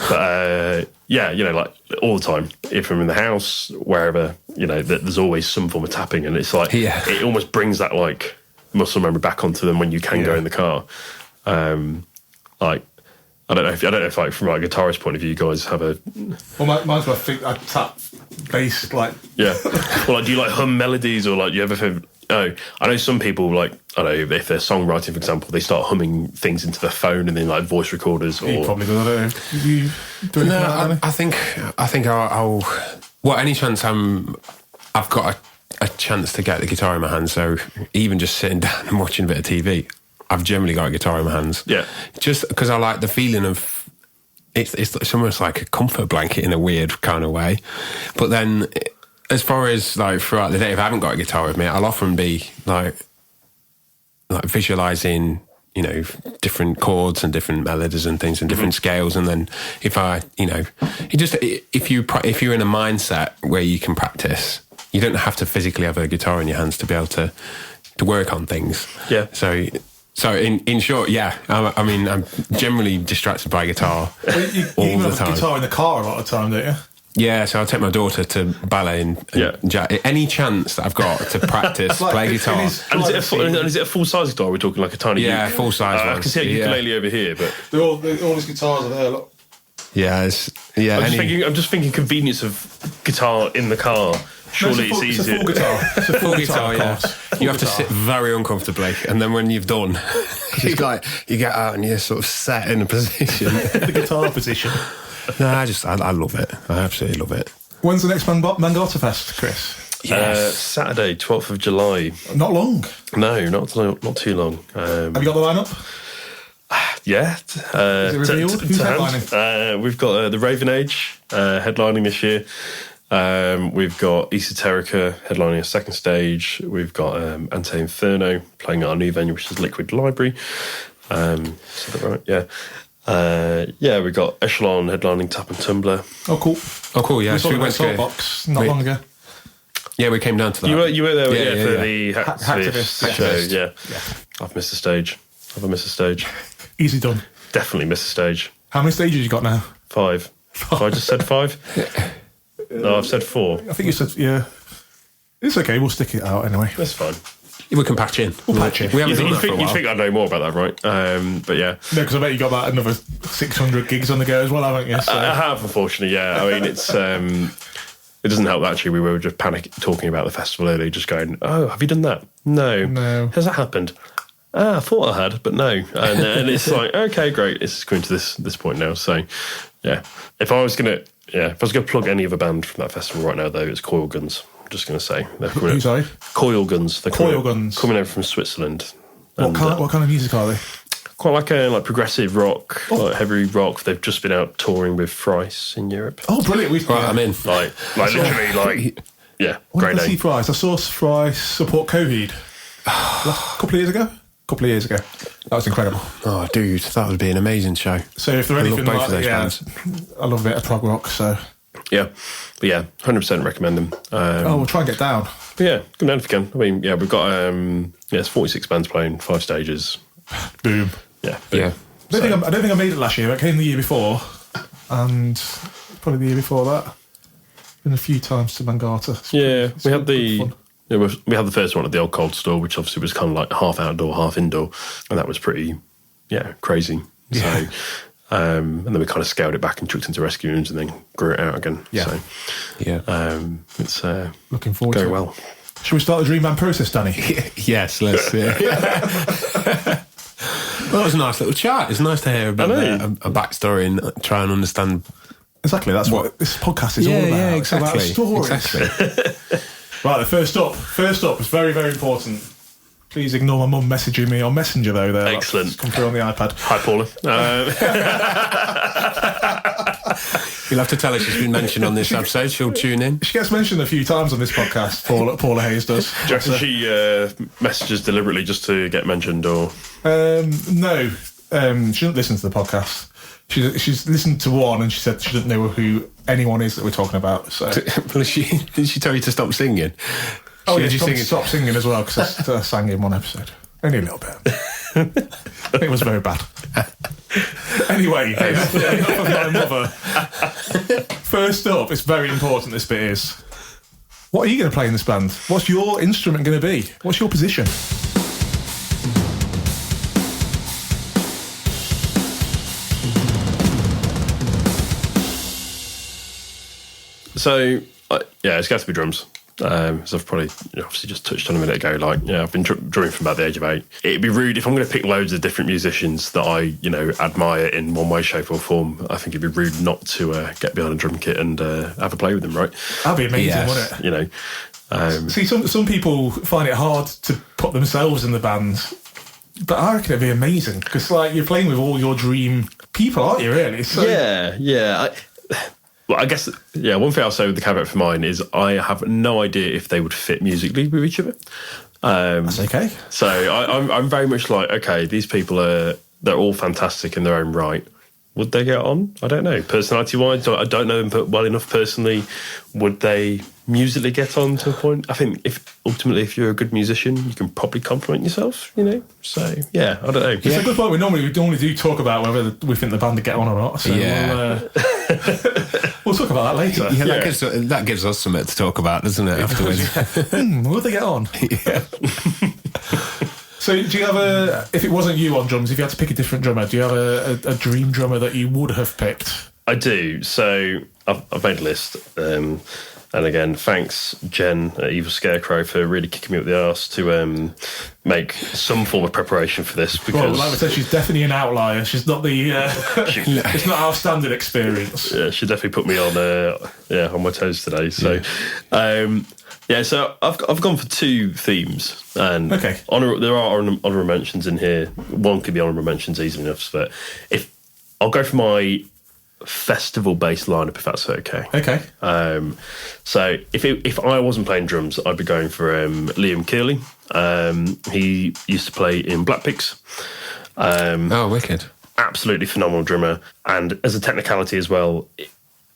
but like all the time, if I'm in the house, wherever, there's always some form of tapping, and it's like it almost brings that like muscle memory back onto them when you can go in the car. Like. I don't know if like from a guitarist point of view, you guys have a. Well, mine's I tap bass like. Yeah. Well, like, do you like hum melodies or like you ever feel? Oh, I know some people like I don't know if they're songwriting, for example, they start humming things into their phone and then like voice recorders. Or you probably do. I don't know. You do anything like that? I think I'll. Well, any chance I've got a chance to get the guitar in my hand. So even just sitting down and watching a bit of TV. I've generally got a guitar in my hands. Yeah. Just because I like the feeling of... It's almost like a comfort blanket in a weird kind of way. But then, as far as, like, throughout the day, if I haven't got a guitar with me, I'll often be, like visualising, different chords and different melodies and things and different scales. And then if I, if you're in a mindset where you can practice, you don't have to physically have a guitar in your hands to be able to work on things. Yeah. So in short, yeah, I mean, I'm generally distracted by guitar all the time. You have a guitar in the car a lot of the time, don't you? Yeah, so I'll take my daughter to ballet and any chance that I've got to practice play guitar. And is it a full size guitar? We're talking like a tiny. Yeah, full size one. I can see a ukulele over here, but all his guitars are there. Look. Yeah, I'm just thinking convenience of guitar in the car. Surely it's easier. It's a full guitar. It's a full guitar. You have to sit very uncomfortably, and then when you've done, it's like you get out and you're sort of set in a position, the guitar position. No, I love it. I absolutely love it. When's the next Mangata Fest, Chris? Yes. Saturday, 12th of July. Not long. No, not too long. Have you got the lineup? Yeah. Is it revealed? Who's headlining? We've got the Raven Age headlining this year. We've got Esoterica headlining a second stage. We've got Ante Inferno playing at our new venue, which is Liquid Library. Is that right? Yeah. We've got Echelon headlining Tap and Tumbler. Oh, cool. Yeah, we went to Saltbox not long ago. Yeah, we came down to that. You were there, for the Hacktivist show. Yeah. I've missed a stage. Have I missed a stage? Easy done. Definitely missed a stage. How many stages you got now? 5. Have I just said 5? No, I've said 4. I think you said, yeah. It's okay, we'll stick it out anyway. That's fine. We can patch in. We'll patch in. We haven't done that for a while. You'd think I'd know more about that, right? But yeah. No, because I bet you got about another 600 gigs on the go as well, haven't you? So. I have, unfortunately, yeah. I mean, it's... it doesn't help that, actually. We were just talking about the festival earlier, just going, oh, have you done that? No. Has that happened? I thought I had, but no. And it's like, okay, great. It's coming to this point now. So, yeah. If I was going to plug any other band from that festival right now, though, it's Coil Guns. I'm just going to say. Who's sorry? Coil Guns. They're Guns. Coming over from Switzerland. What kind of music are they? Quite like progressive rock, like heavy rock. They've just been out touring with Thrice in Europe. Oh, brilliant. I'm in. Like literally, yeah, great name. I see Thrice. I saw Thrice support Coheed a couple of years ago. That was incredible. Oh, dude, that would be an amazing show. So if they're anything both like of those bands. I love a bit of prog rock, so... Yeah, but yeah, 100% recommend them. We'll try and get down. But yeah, come down if you can. I mean, yeah, we've got it's 46 bands playing, 5 stages. Boom. Yeah. Yeah. I don't think I made it last year. I came the year before, and probably the year before that. Been a few times to Mangata. We had we had the first one at the Old Cold Store, which obviously was kind of like half outdoor, half indoor, and that was pretty, crazy. Yeah. So, and then we kind of scaled it back and chucked into rescue rooms and then grew it out again. Yeah. So, it's looking forward going to it. well. Shall we start the Dream Band process, Danny? Yes, let's. Well, that was a nice little chat. It's nice to hear about a backstory and try and understand. Exactly, that's what this podcast is all about. Yeah, exactly. It's about stories. Exactly. Right, the first up is very, very important. Please ignore my mum messaging me on Messenger, though. There, Excellent. That's come through on the iPad. Hi, Paula. You'll have to tell her she's been mentioned on this episode. She'll tune in. She gets mentioned a few times on this podcast. Paula Hayes does. Do you reckon she messages deliberately just to get mentioned, or? No, she doesn't listen to the podcast. She's listened to one and she said she doesn't know who anyone is that we're talking about. So, did she tell you to stop singing? Oh, yeah, stop singing as well, because I sang in one episode. Only a little bit. It was very bad. Anyway, enough of my mother. First up, it's very important, this bit is, what are you going to play in this band? What's your instrument going to be? What's your position? So, it's got to be drums. As I've probably obviously just touched on a minute ago, I've been drumming from about the age of 8. It'd be rude if I'm going to pick loads of different musicians that I, admire in one way, shape or form. I think it'd be rude not to get behind a drum kit and have a play with them, right? That'd be amazing, wouldn't it? See, some people find it hard to put themselves in the band, but I reckon it'd be amazing, because you're playing with all your dream people, aren't you, really? So, yeah. Well, I guess, one thing I'll say with the caveat for mine is I have no idea if they would fit musically with each other. That's okay. So I'm very much like, okay, these people they're all fantastic in their own right. would they get on? I don't know. Personality-wise, I don't know them well enough personally. Would they musically get on to a point? I think if you're a good musician, you can probably compliment yourself, So, yeah, I don't know. It's a good point. We normally do talk about whether we think the band would get on or not. So we'll talk about that later. Yeah, that gives us something to talk about, doesn't it, afterwards? Will they get on? Yeah. So do you have if it wasn't you on drums, if you had to pick a different drummer, do you have a dream drummer that you would have picked? I do. So I've made a list. And again, thanks, Jen at Evil Scarecrow, for really kicking me up the arse to make some form of preparation for this. Because like I said, she's definitely an outlier. She's not it's not our standard experience. Yeah, she definitely put me on my toes today. So, so I've gone for 2 themes, and there are honourable mentions in here. One could be honourable mentions easily enough, but I'll go for my festival-based lineup, if that's okay. Okay. So if I wasn't playing drums, I'd be going for Liam Kearley. He used to play in Black Pigs. Wicked. Absolutely phenomenal drummer. And as a technicality as well,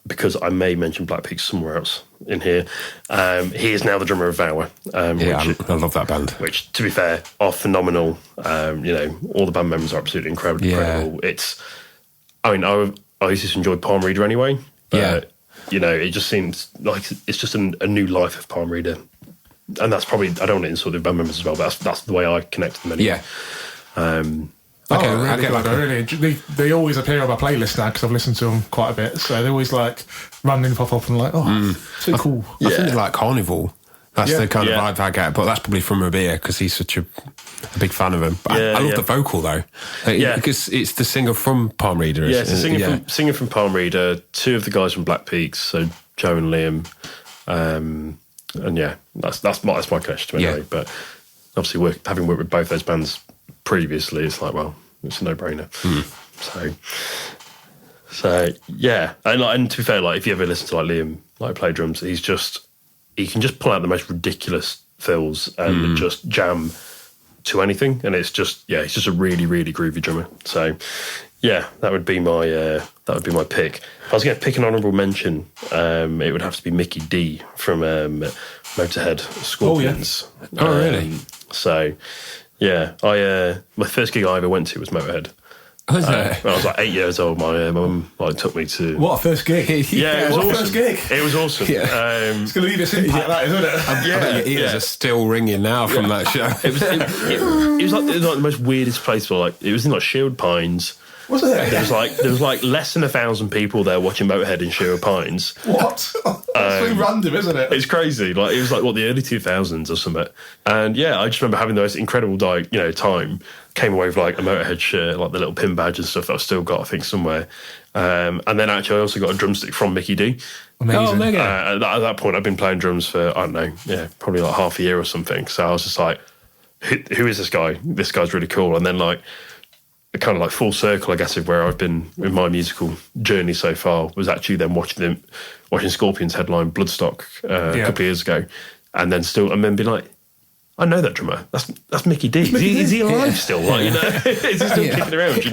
because I may mention Black Pigs somewhere else in here, he is now the drummer of Vower. I love that band. Which, to be fair, are phenomenal. All the band members are absolutely incredible. I used to enjoy Palm Reader anyway. But, it just seems like it's just a new life of Palm Reader. And that's probably, I don't want to insult the band members as well, but that's the way I connect to them anyway. Yeah. They always appear on my playlist now because I've listened to them quite a bit. So they always randomly pop up and so cool. I think they like Carnival. That's the kind of vibe I get, but that's probably from Rabia because he's such a big fan of him. But I love the vocal though, because it's the singer from Palm Reader. Yeah, it's the singer from Palm Reader. 2 of the guys from Black Peaks, so Joe and Liam, and that's my connection to it anyway. But obviously, having worked with both those bands previously, it's like, well, it's a no-brainer. So yeah, and to be fair, if you ever listen to Liam play drums, he can just pull out the most ridiculous fills and just jam to anything, and it's just he's just a really, really groovy drummer. So yeah, that would be my pick. If I was going to pick an honourable mention, it would have to be Mickey D from Motorhead Scorpions. Oh really? So yeah, my first gig I ever went to was Motorhead. Was it? When I was 8 years old, my mum took me to... What a first gig. Yeah, it was awesome. First gig. It was awesome. It's going to leave its impact, that, isn't it? I bet your ears are still ringing now from that show. It was like the most weirdest place for it was in Shield Pines. Was it? There was less than 1,000 people there watching Motorhead in Shield Pines. What? That's really random, isn't it? It's crazy. It was the early 2000s or something. And I just remember having the most incredible time. Came away with a Motorhead shirt, the little pin badge and stuff that I've still got, I think, somewhere. And then actually I also got a drumstick from Mickey D. Amazing. Oh, mega. At that point, I've been playing drums for, I don't know, probably half a year or something. So I was just like, who is this guy? This guy's really cool. And then kind of full circle, I guess, of where I've been in my musical journey so far was actually then watching Scorpions headline Bloodstock a couple of years ago, and then being like, I know that drummer. That's Mickey D. Is he alive still? Is he still kicking around?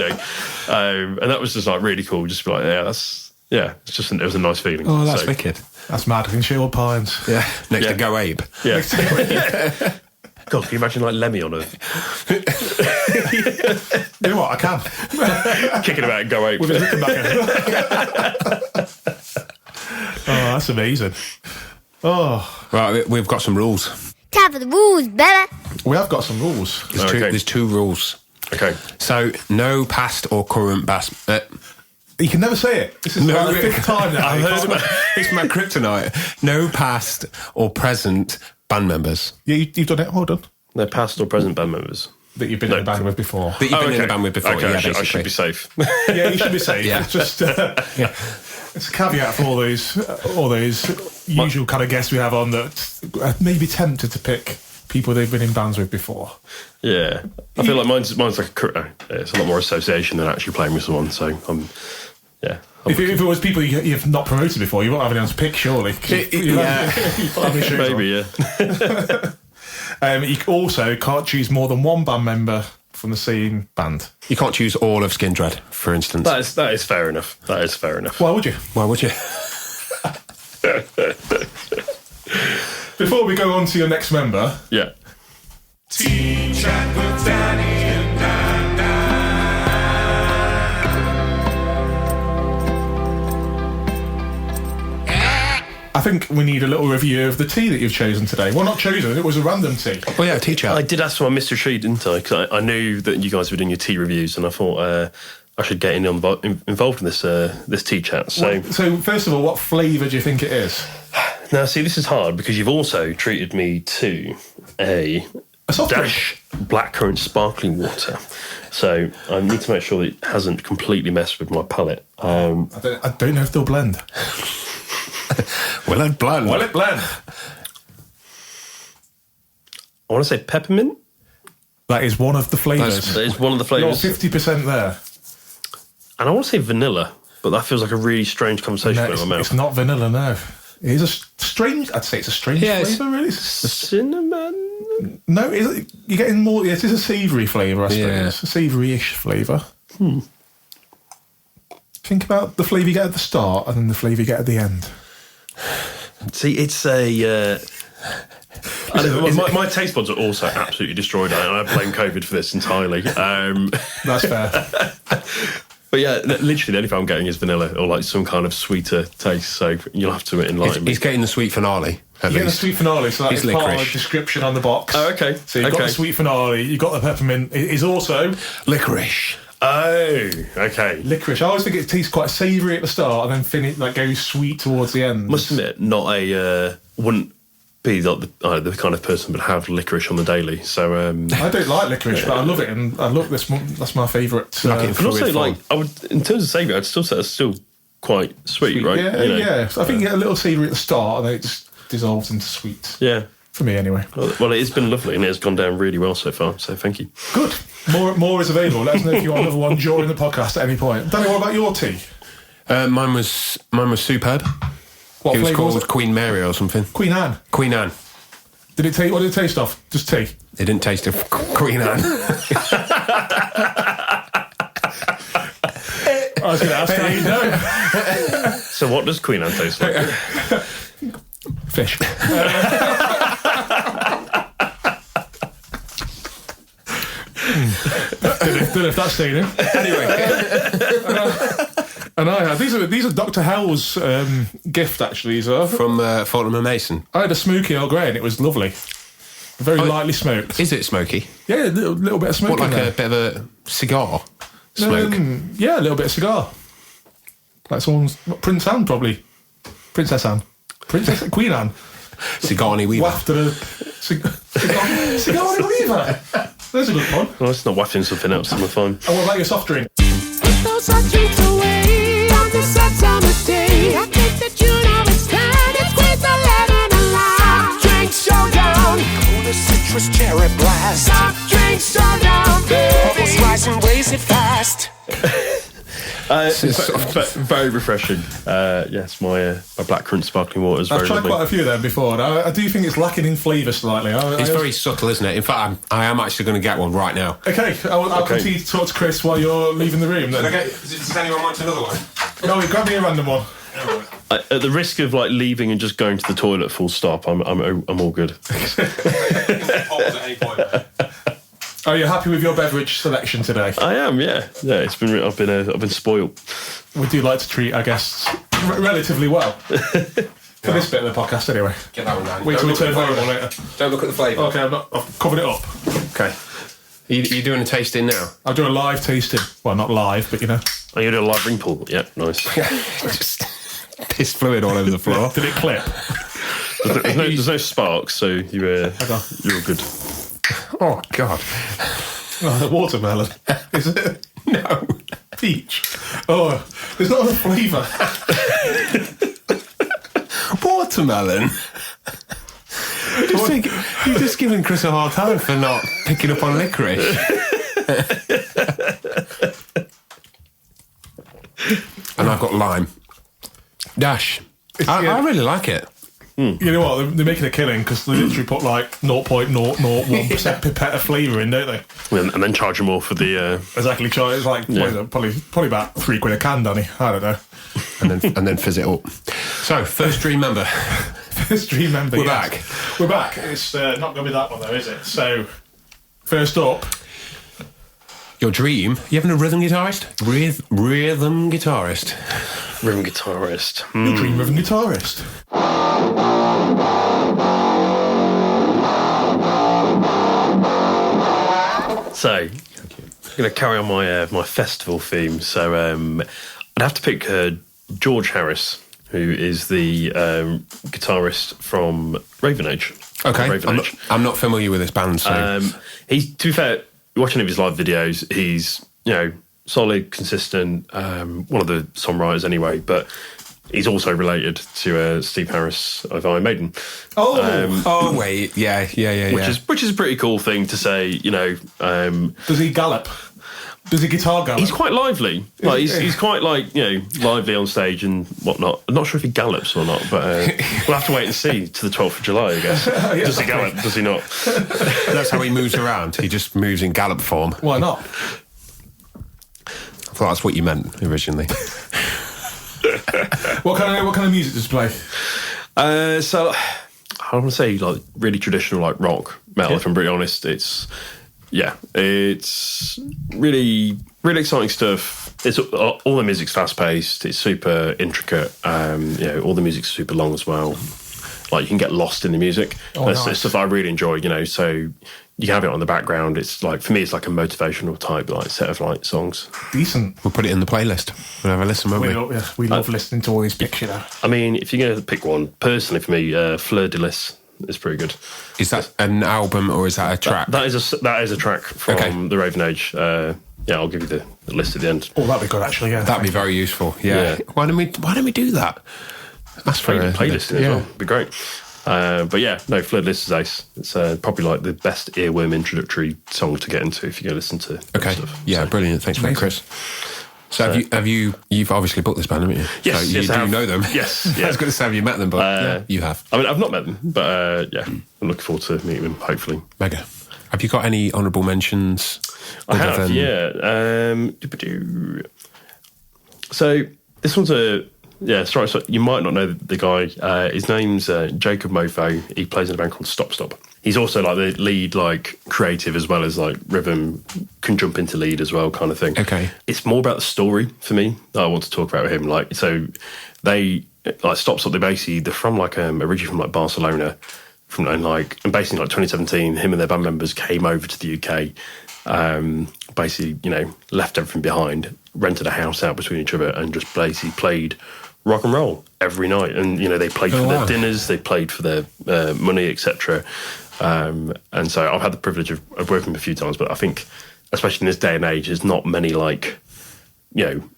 And that was just really cool. Just be like, it was a nice feeling. Oh, that's wicked. That's mad. In Shield Pines. Yeah, next to Go Ape. Yeah. God, can you imagine Lemmy on a... You know what? I can. Kicking about and Go Ape. With his Rickenbacker. Oh, that's amazing. Oh. Right, we've got some rules. Time for the rules, baby. We have got some rules. There's 2 rules. Okay. So, no past or current You can never say it. This is the 5th time now. I've heard about it's my kryptonite. No past or present band members. Yeah, you've done it. Hold on. No past or present band members. That you've been in a band with before. That you've been in a band with before, okay, yeah, I should be safe. Yeah, you should be safe. Yeah. It's just... It's a caveat for all those usual kind of guests we have on that may be tempted to pick people they've been in bands with before. Yeah. I feel like mine's it's a lot more association than actually playing with someone, so If it was people you've not promoted before, you won't have anyone to pick, surely. Maybe, yeah. You also can't choose more than one band member from the same band. You can't choose all of Skindred, for instance. That is fair enough. That is fair enough. Why would you? Why would you? Before we go on to your next member, Yeah. Tea chat with Danny and Nana. I think we need a little review of the tea that you've chosen today. Well, not chosen, it was a random tea. Oh yeah, teacher. I did ask for my Mr. Treat, didn't I? Because I knew that you guys were doing your tea reviews, and I thought I should get involved in this tea chat. So first of all, what flavour do you think it is? now, see, this is hard because you've also treated me to a soft dash blackcurrant sparkling water. So I need to make sure that it hasn't completely messed with my palate. I don't know if they'll blend. Will it blend? Will it blend? I want to say peppermint. That is one of the flavours. That is one of the You're flavours. 50% there. And I want to say vanilla, but that feels like a really strange conversation No, in my mouth. it's not vanilla, no. It is a strange, I'd say it's a strange flavour, really. Cinnamon? No, you're getting more, it is a savoury flavour, I suppose. Yeah. A savoury-ish flavour. Think about the flavour you get at the start and then the flavour you get at the end. See, it's a... my taste buds are also absolutely destroyed. I blame COVID for this entirely. That's fair. But yeah, literally the only thing I'm getting is vanilla or like some kind of sweeter taste. So you'll have to enlighten me. He's getting the sweet finale. You get the sweet finale, so that's It's part of licorice. the description on the box. Oh, okay. So you've got the sweet finale, you've got the peppermint. It is also Licorice. Oh, okay. licorice. I always think it tastes quite savoury at the start and then goes sweet towards the end. Must admit, wouldn't be like the kind of person that would have licorice on the daily. So I don't like licorice, but I love it, and I love this. That's my favourite. and also like I would, in terms of savoury, I'd still say it's still quite sweet, right? Yeah, You know? yeah. So I think you get a little savoury at the start, and then it just dissolves into sweet. Yeah. For me, anyway. Well, it has been lovely, and it has gone down really well so far. So thank you. Good. More is available. Let us know if you want another one during the podcast at any point. Danny, what about your tea? Mine was superb. What It was flavour was called it? Queen Mary or something. Queen Anne. Queen Anne. What did it taste of? Just tea. It didn't taste of Queen Anne. I was going to ask how you know. So what does Queen Anne taste like? Fish. Don't know if that's staying in. Anyway. And I had these are Dr. Hell's gift actually. So From Fortnum and Mason. I had a smoky Earl Grey and it was lovely. Very lightly smoked. Is it smoky? Yeah, a little bit of smoke. What, like in there. a bit of a cigar smoke? Yeah, a little bit of cigar. Like someone's Prince Anne probably. Princess Anne. Queen Anne. Sigourney Weaver. Wafted a Sigourney Weaver. There's a good one. Well, it's not wafting something else. I'm fine. And what about your soft drink? Put those hot drinks away on this hot summer day. I think that you know it's time to squeeze the lemon alive. Drink showdown, cola citrus cherry blast. Soft drink showdown, bubbles rise and raise it fast. Very refreshing. Yes, my blackcurrant sparkling water is I've very tried lovely. quite a few of them before, and I do think it's lacking in flavour slightly. It's very subtle, isn't it? In fact, I am actually going to get one right now. Okay, I'll continue to talk to Chris while you're leaving the room then. Okay, does anyone want another one? No, grab me a random one. At the risk of like leaving and just going to the toilet full stop, I'm all good. Are you happy with your beverage selection today? I am, yeah. I've been spoiled. We do like to treat our guests relatively well. For this bit of the podcast, anyway. Get that one down. Wait till we turn home later. Don't look at the flavour. Okay, I've covered it up. Okay. You're doing a tasting now? I'll do a live tasting. Well, not live, but you know. Are you doing a live ring pull? Yeah, nice. Just piss fluid all over the floor. Did it clip? There's no sparks, so you're all good. Oh, God. Oh, the watermelon. Is it? No. Peach. Oh, there's not enough flavour. Watermelon? You're just giving Chris a hard time for not picking up on licorice. And I've got lime. Dash. I really like it. You know what? They're making a killing because they literally put like 0.001% pipette of flavour in, don't they? And then charge more for the... Exactly. It's like what is it? Probably about £3 a can, Danny. I don't know. and then fizz it up. So, first dream member. First dream member. We're back. We're back. It's not going to be that one though, is it? So, first up, Your dream? You having a rhythm guitarist? Rhythm guitarist. Rhythm guitarist. your dream rhythm guitarist. So, I'm going to carry on my festival theme. So, I'd have to pick George Harris, who is the guitarist from Raven Age. Okay, Raven Age. I'm not familiar with this band, so... He's, to be fair, watching any of his live videos, he's, solid, consistent, one of the songwriters anyway, but he's also related to Steve Harris of Iron Maiden. Oh, wait, yeah. Which is a pretty cool thing to say, does he gallop? Does he guitar gallop? He's quite lively. Like he's quite lively on stage and whatnot. I'm not sure if he gallops or not, but we'll have to wait and see to the 12th of July, I guess. Does he gallop? Does he not? That's how he moves around. He just moves in gallop form. Why not? I thought that's what you meant originally. What kind of music does he play? So I want to say like really traditional like rock metal. If I'm pretty honest, it's really really exciting stuff. It's all the music's fast paced. It's super intricate. All the music's super long as well. Like you can get lost in the music. It's stuff I really enjoy. So you can have it on the background. It's like for me, it's like a motivational type like set of like songs. Decent. We'll put it in the playlist. We'll have a listen, won't we? We love listening to all these picks, you know. I mean, if you're going to pick one, personally for me, Fleur de Lis is pretty good. Is that an album or is that a track? That is a track from the Raven Age. I'll give you the list at the end. Oh, that'd be good actually. Yeah, that'd be very useful. Yeah. Why don't we do that? That's for a playlist as well. It'd be great. Fleur de Lis is ace. It's probably like the best earworm introductory song to get into if you go listen to stuff. Yeah, so, brilliant. Thanks for that, Chris. So you've obviously booked this band, haven't you? Yes, so you do know them. Yes. I was going to say have you met them, but you have. I mean, I've not met them, but I'm looking forward to meeting them, hopefully. Mega. Have you got any honourable mentions? I have, So this one's so you might not know the guy. His name's Jacob Mofo. He plays in a band called Stop Stop. He's also like the lead, like creative as well as like rhythm, can jump into lead as well, kind of thing. Okay, it's more about the story for me that I want to talk about with him. Like, so they like Stop Stop. They're from like originally from like Barcelona, and basically like 2017, him and their band members came over to the UK. Basically, left everything behind, rented a house out between each other, and just basically played rock and roll every night. And they played for their dinners, they played for their money, etc. And so I've had the privilege of working with them a few times, but I think especially in this day and age there's not many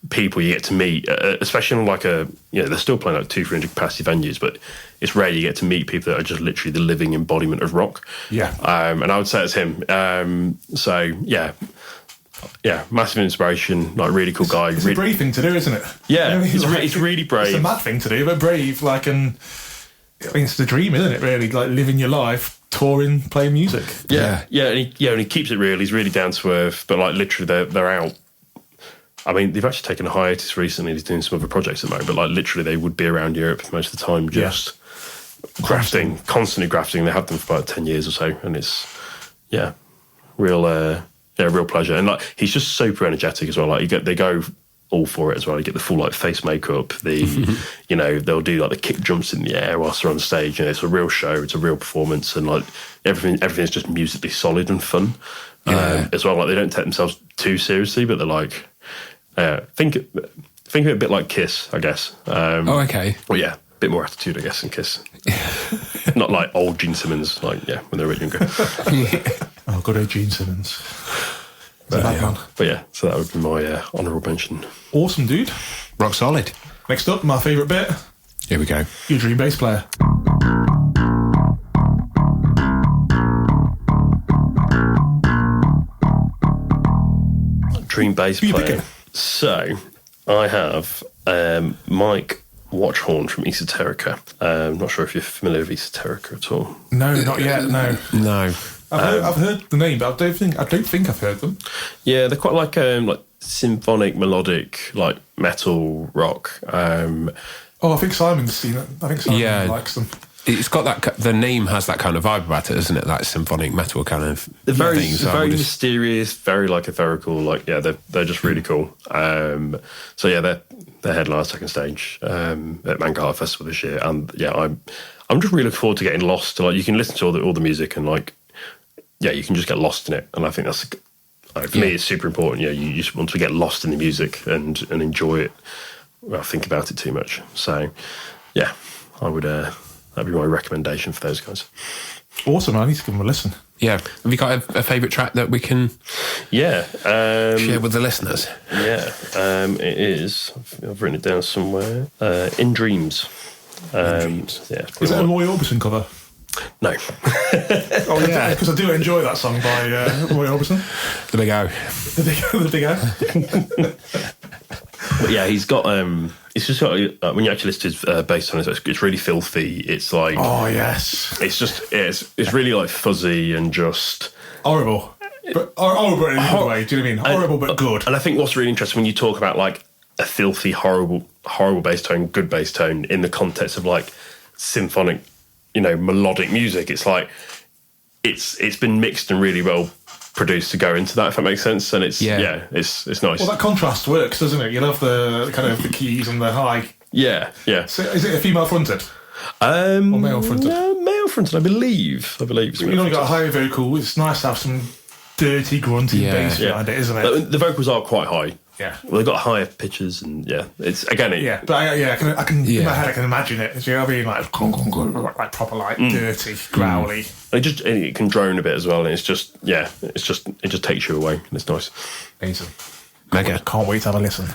people you get to meet, especially on like they're still playing like 200-300 capacity venues, but it's rare you get to meet people that are just literally the living embodiment of rock. And I would say it's him. Massive inspiration, like really cool guy. It's a brave thing to do, isn't it? Yeah, it's really brave. It's a mad thing to do, but brave. It's the dream, isn't it? Really, like living your life, touring, playing music. And he keeps it real. He's really down to earth. But like literally, they're out. I mean, they've actually taken a hiatus recently. He's doing some other projects at the moment, but like literally, they would be around Europe most of the time, just constantly grafting. They have them for about 10 years or so, and it's real pleasure. And like he's just super energetic as well. Like they go all for it as well. You get the full like face makeup. They'll do like the kick jumps in the air whilst they're on stage. It's a real show. It's a real performance, and like everything's just musically solid and fun as well. Like they don't take themselves too seriously, but they're like think of it a bit like Kiss, I guess. Okay. Well, yeah, a bit more attitude, I guess, than Kiss. Not like old Gene Simmons, when they were really younger. Oh, good old Gene Simmons. So that would be my honourable mention. Awesome, dude. Rock solid. Next up, my favourite bit. Here we go. Your dream bass player. Dream bass player. So I have Mike Watch Horn from Esoterica. I'm not sure if you're familiar with Esoterica at all. No, not yet. No. No. I've heard the name, but I don't think I've heard them. Yeah, they're quite like symphonic, melodic, like metal rock. I think Simon's seen it. I think Simon likes them. It's got that. The name has that kind of vibe about it, doesn't it? That symphonic metal kind of they're very, thing. So very mysterious, very like ethereal. Like they're just really cool. So yeah, they're headline second stage at Mangata Festival this year, and yeah, I'm just really looking forward to getting lost. To, like, you can listen to all the music and like, yeah, you can just get lost in it, and I think that's for me it's super important. Yeah, you just want to get lost in the music and enjoy it without think about it too much. So yeah, I would. That'd be my recommendation for those guys. Awesome, I need to give them a listen. Yeah. Have you got a favourite track that we can share with the listeners? Yeah, it is. I've written it down somewhere. In Dreams. Dreams. Yeah. Is it a Roy Orbison cover? No. Oh, yeah, because I do enjoy that song by Roy Orbison. The Big O. The Big O. But yeah, he's got... it's just got... when you actually listen to his bass on it, it's really filthy. It's like... Oh, yes. It's just... It's really like fuzzy and just... Horrible. But horrible in a good way, do you know what I mean? Horrible but good. And I think what's really interesting when you talk about like a filthy, horrible bass tone, good bass tone in the context of like symphonic, melodic music, it's like it's been mixed and really well produced to go into that, if that makes sense. And it's it's nice. Well, that contrast works, doesn't it? You love the kind of the keys and the high. Yeah. So is it a female fronted? Or male fronted? No, male fronted, I believe. It's You've only got a high vocal. It's nice to have some dirty, grunty bass behind it, isn't it? The vocals are quite high. Yeah. Well, they've got higher pitches, and it's again. But I can in my head I can imagine it. Do you know what I mean? Like proper, like dirty, growly. It can drone a bit as well, and it just takes you away, and it's nice. Amazing. Mega. Can't wait to have a listen.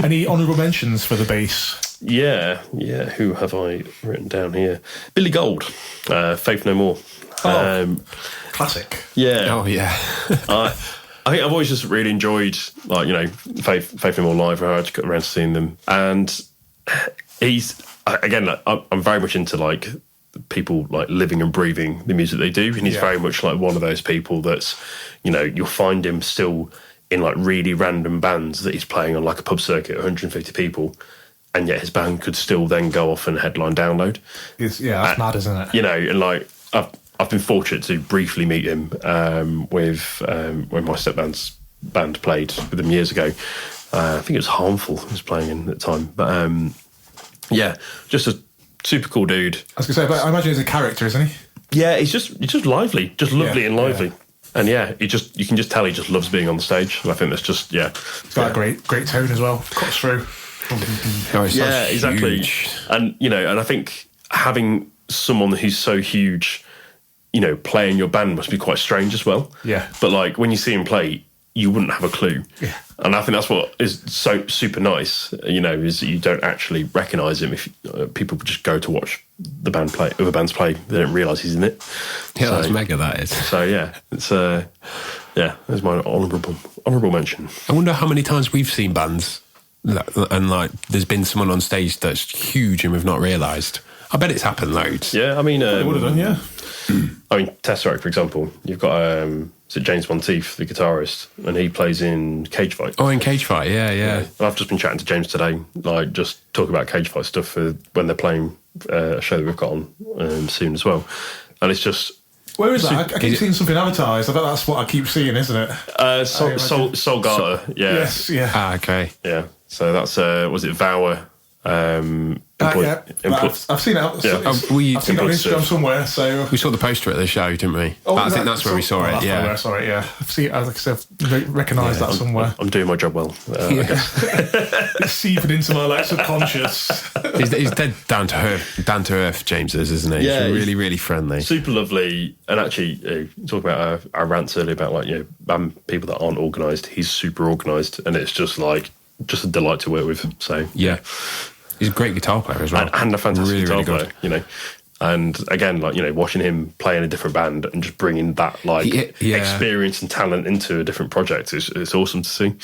Any honourable mentions for the bass? Yeah. Who have I written down here? Billy Gold, Faith No More. Classic. Yeah. Oh yeah. I think I've always just really enjoyed, like, Faith No More live. I had to get around to seeing them, and he's again. Like, I'm very much into like people like living and breathing the music they do, and he's very much like one of those people that's, you'll find him still in like really random bands that he's playing on like a pub circuit, 150 people, and yet his band could still then go off and headline Download. That's mad, isn't it? And like I've been fortunate to briefly meet him with when my stepdad's band played with him years ago. I think it was Harmful he was playing in at the time. But just a super cool dude. I was going to say, but I imagine he's a character, isn't he? Yeah, he's just lively, just lovely and lively. And you can just tell he just loves being on the stage. And I think that's just, He's got a great tone as well. Cuts through. Exactly. And, and I think having someone who's so huge, playing your band must be quite strange as well. Yeah. But like when you see him play, you wouldn't have a clue. Yeah. And I think that's what is so super nice, is that you don't actually recognise him if people just go to watch the band play, other bands play. They don't realise he's in it. Yeah, that's mega, that is. So it's there's my honourable mention. I wonder how many times we've seen bands and like there's been someone on stage that's huge and we've not realised. I bet it's happened loads. Yeah, I mean... it would have done, yeah. I mean, Tesseract, for example, you've got James Monteith, the guitarist, and he plays in Cage Fight. Oh, in Cage Fight, yeah. And I've just been chatting to James today, like just talking about Cage Fight stuff for when they're playing a show that we've got on soon as well. And it's just... Where is that? I keep seeing something advertised. I bet that's what I keep seeing, is't it? Soul Garter, yeah. Yes, yeah. Ah, okay. Yeah, so that's, was it Vower? I've seen it. Yeah. I've seen it on Instagram somewhere. So we saw the poster at the show, didn't we? I think that's where we saw it. Yeah, I saw it. Yeah, I've seen. Like I said, recognised that somewhere. I'm doing my job well. I guess. It's seeping into my subconscious. He's dead down to earth. James is, isn't he? Yeah, he's really, really friendly, super lovely. And actually, talking about our rants earlier about like people that aren't organised. He's super organised, and it's just a delight to work with. So yeah. He's a great guitar player as well. And a fantastic really, guitar really player, And again, watching him play in a different band and just bringing that experience and talent into a different project, it's awesome to see.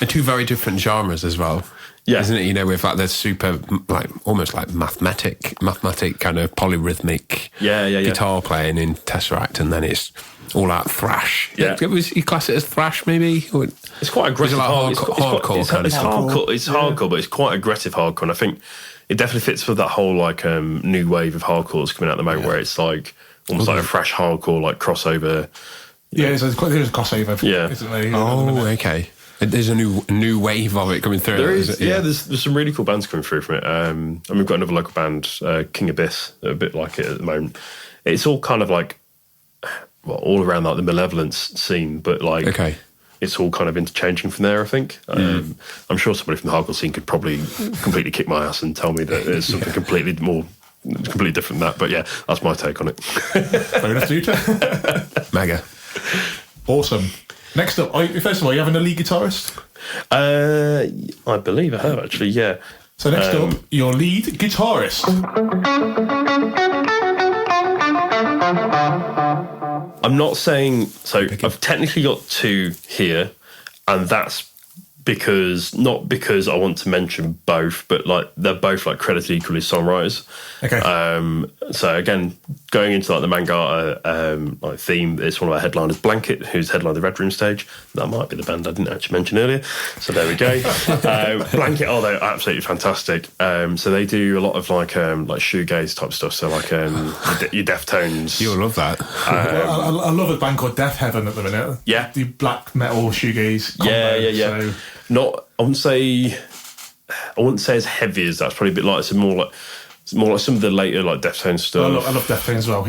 And two very different genres as well. Yeah. Isn't it? You know, with like the super, like almost like mathematic kind of polyrhythmic guitar playing in Tesseract, and then it's all out thrash. Yeah. You class it as thrash, maybe? Or, it's quite aggressive. Like It's hardcore kind of stuff. hardcore. It's hardcore, but it's quite aggressive hardcore. And I think it definitely fits with that whole like new wave of hardcore that's coming out at the moment, where it's like almost like a fresh hardcore, like crossover. Yeah, there's a crossover. Yeah. Isn't there? oh, okay. There's a new wave of it coming through. There is, there's some really cool bands coming through from it. And we've got another local band, King Abyss, a bit like it at the moment. It's all kind of like, well, all around like the Malevolence scene, but like, it's all kind of interchanging from there, I think. I'm sure somebody from the hardcore scene could probably completely kick my ass and tell me that it's something completely different than that. But yeah, that's my take on it. Fair enough to you, too. Mega. Awesome. Next up, first of all, you having a lead guitarist? I believe I have, actually, yeah. So next up, your lead guitarist. I'm not saying... So I've technically got two here, and that's not because I want to mention both, but like they're both like credited equally as songwriters. Okay. So again, going into like the Mangata like theme, it's one of our headliners, Blanket, who's headlined the Red Room stage. That might be the band I didn't actually mention earlier. So there we go. Blanket, they're absolutely fantastic. So they do a lot of like shoegaze type stuff. So like your Deftones. You'll love that. I love a band called Death Heaven at the minute. Yeah. The black metal shoegaze combo. Yeah. So. I wouldn't say as heavy as that. It's probably a bit like more like some of the later like Deftones stuff. I love Deftones as well.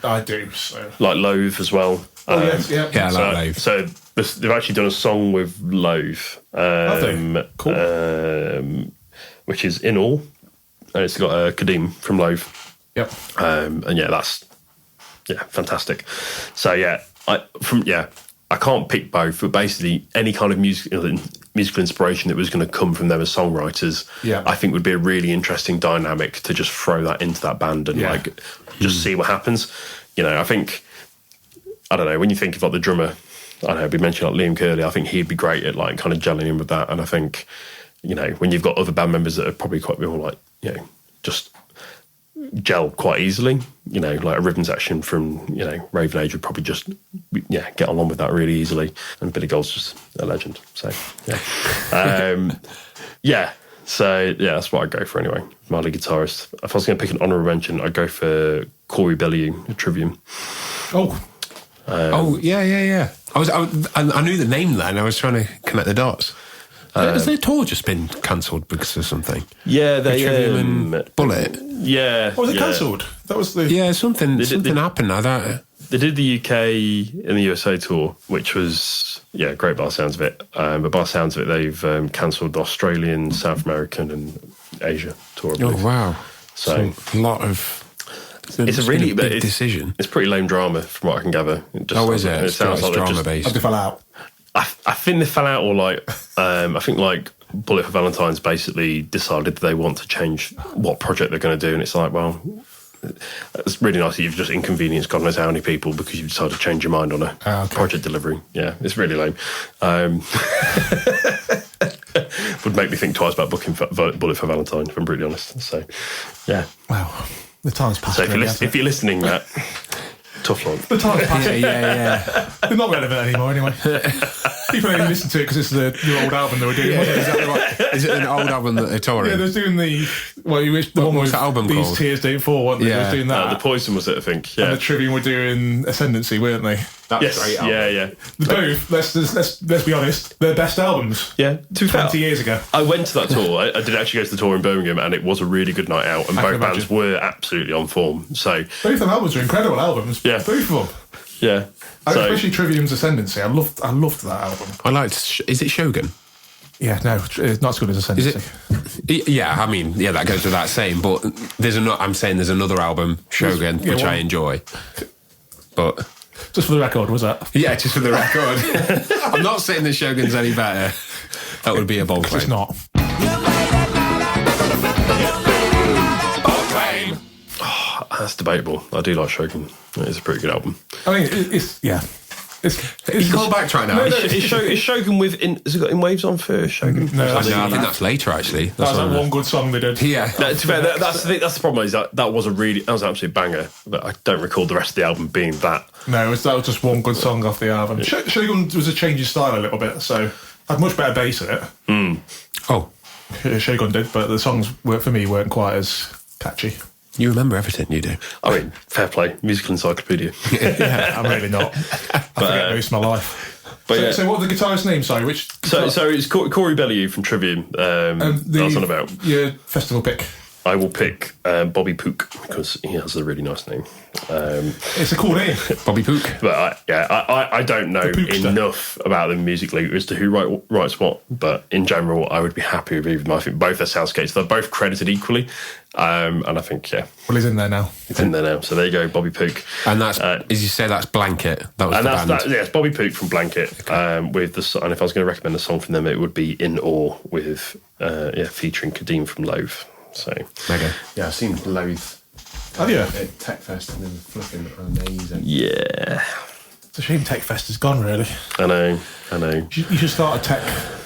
I do. So. Like Loathe as well. Yes, yeah. Yeah, I like Loathe. So they've actually done a song with Loathe. Cool. Which is In All, and it's got Kadim from Loathe. Yep. And that's fantastic. So I can't pick both, but basically any kind of musical inspiration that was going to come from them as songwriters, I think would be a really interesting dynamic to just throw that into that band and just see what happens. You know, I think, I don't know, when you think of like the drummer, I don't know, we mentioned like Liam Curley, I think he'd be great at like kind of gelling in with that. And I think, you know, when you've got other band members that are probably quite more like, you know, just gel quite easily, you know, like a rhythm section from, you know, Raven Age would probably just get along with that really easily, and Billy Gold's just a legend, so so that's what I'd go for anyway. My lead guitarist, if I was going to pick an honourable mention, I'd go for Corey Bellew at Trivium. Yeah. I knew the name then. I was trying to connect the dots. Has their tour just been cancelled because of something? Yeah, they Bullet. Yeah. Was it cancelled? That was the something happened now. That they did the UK and the USA tour, which was great by the sounds of it. But by the sounds of it, they've cancelled the Australian, South American, and Asia tour. Oh wow! So a lot of. It's a really big decision. It's pretty lame drama, from what I can gather. Is it? It sounds like drama based. They fell out. I think they fell out, or like I think like Bullet for Valentine's basically decided that they want to change what project they're going to do, and it's like, well, it's really nice that you've just inconvenienced God knows how many people because you've decided to change your mind on a project delivery. Yeah, it's really lame. Would make me think twice about booking Bullet for Valentine, if I'm brutally honest. So, yeah. Wow, the time's passed. So if you're listening, Matt, tough one. The time's passed. Yeah. They're not relevant anymore, anyway. People only listen to it because it's the old album they were doing. Wasn't it? Exactly right. Is it an old album that they're touring? Yeah, they was doing the one was that album These called? Tears Don't Fall, weren't they? Yeah. They was doing that. The Poison was it, I think. Yeah. And the Trivium were doing Ascendancy, weren't they? That's great album. Yeah. Both, let's be honest, they're best albums. Yeah, 20 years ago. I went to that tour. I did actually go to the tour in Birmingham, and it was a really good night out, and both bands were absolutely on form. So both of them albums are incredible albums. Yeah. Both of them. Yeah. Especially Trivium's Ascendancy. I loved that album. I liked. Is it Shogun? Yeah, no, it's not as good as Ascendancy. Is it? Yeah, I mean, that goes without saying. But I'm saying there's another album, Shogun, which I enjoy. But just for the record, was that? Yeah, just for the record. I'm not saying the Shogun's any better. That would be a bold claim. It's not. That's debatable. I do like Shogun. It's a pretty good album. I mean, it's You can't backtrack now. Is Shogun with... has it got In Waves on first? Shogun? No, I think that's later, actually. That was one good song they did. Yeah. No, to be fair, that's the problem, is that was an absolute banger, but I don't recall the rest of the album being that. No, that was just one good song off the album. Shogun was a change of style a little bit, so had much better bass in it. Oh, Shogun did, but the songs for me weren't quite as catchy. you remember everything, you do. I mean, fair play, musical encyclopedia. Yeah, I'm really not. I forget most of my life. But So what was the guitarist's name? Sorry, which? So it's Corey Bellew from Trivium. That's on about. Your festival pick. I will pick Bobby Pook because he has a really nice name. It's a cool name. Bobby Pook. But I don't know enough about them musically as to who writes what. But in general, I would be happy with either. I think both are soundscapes. They're both credited equally. And I think, Well, he's in there now. it's in there now. So there you go, Bobby Pook. And that's, as you say, that's Blanket. That was And the that's band. that. Yeah, it's Bobby Pook from Blanket. With the and if I was going to recommend a song from them, it would be In Awe with featuring Kadeem from Loathe. So Mega. Yeah, I've seen Loathe Have you? at Tech Fest and they were flipping amazing. yeah, It's a shame Tech Fest is gone, really. I know. You should start a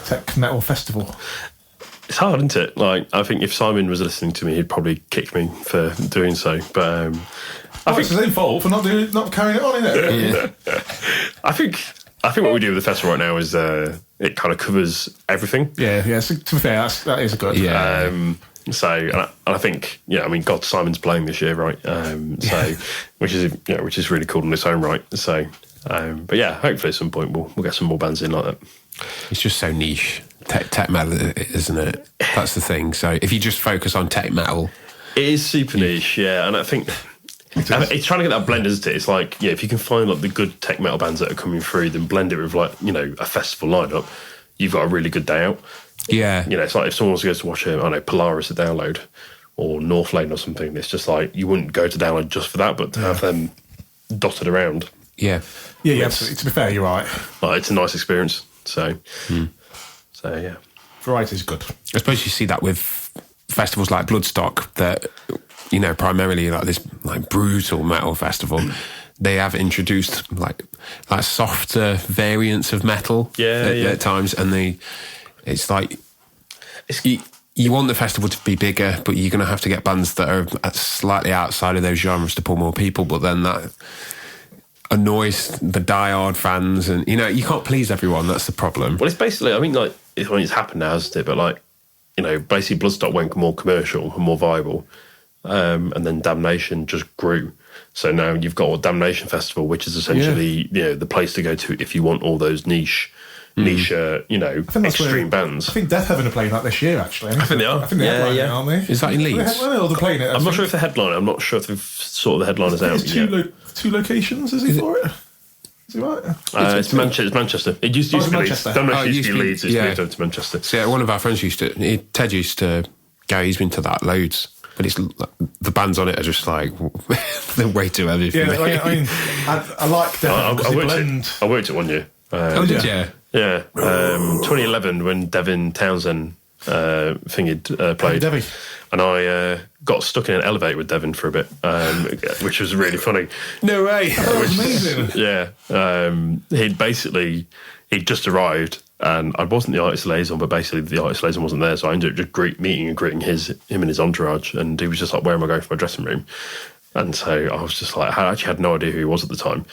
tech metal festival. It's hard, isn't it? Like, I think if Simon was listening to me, he'd probably kick me for doing so. But I think It's his own fault for not carrying it on, isn't it? I think what we do with the festival right now is it kind of covers everything. Yeah. So, to be fair, that is good. Yeah. And I think, I mean, God, Simon's playing this year, right? So, which is really cool in its own right. So, but yeah, hopefully at some point we'll get some more bands in like that. It's just so niche. Tech metal, isn't it? That's the thing. So if you just focus on tech metal... It is super niche, yeah. And I think it's trying to get that blend, isn't it? It's like, if you can find like the good tech metal bands that are coming through, then blend it with like, a festival lineup, you've got a really good day out. Yeah. It's like if someone goes to watch Polaris at Download or North Lane or something, it's just like you wouldn't go to Download just for that, but to have them dotted around. Yeah. Yeah, absolutely. To be fair, you're right. Like, it's a nice experience. So yeah. Variety is good. I suppose you see that with festivals like Bloodstock that, primarily like this like brutal metal festival, they have introduced like softer variants of metal at times, and it's like you want the festival to be bigger, but you're going to have to get bands that are slightly outside of those genres to pull more people, but then that annoys the diehard fans, and you can't please everyone. That's the problem. Well, it's basically, I mean, like, it's happened now, hasn't it? But like, basically Bloodstock went more commercial and more viable, and then Damnation just grew. So now you've got Damnation Festival, which is essentially the place to go to if you want all those niche, extreme bands. I think Death Heaven are playing that this year, actually. I think they are. I think they're headlining, aren't they? Is that in Leeds? They're playing it. I'm not sure if the headliner. I'm not sure if they've sorted the headliners out. There's two locations, is he for it? Is he right? It's Manchester. It used to be Leeds. Manchester. Damnation used to be Leeds. It's yeah. moved over to Manchester. So, one of our friends Ted used to go, he's been to that loads, but it's the bands on it are just like, they're way too heavy for me. I like that. I worked it 1 year. Did you? Yeah. 2011 when Devin Townsend played. Debbie. And I got stuck in an elevator with Devin for a bit, which was really funny. No way. That was amazing. Yeah. He'd just arrived, and I wasn't the artist liaison, but basically the artist liaison wasn't there, so I ended up just meeting and greeting him and his entourage, and he was just like, where am I going for my dressing room? And so I was just like, I actually had no idea who he was at the time,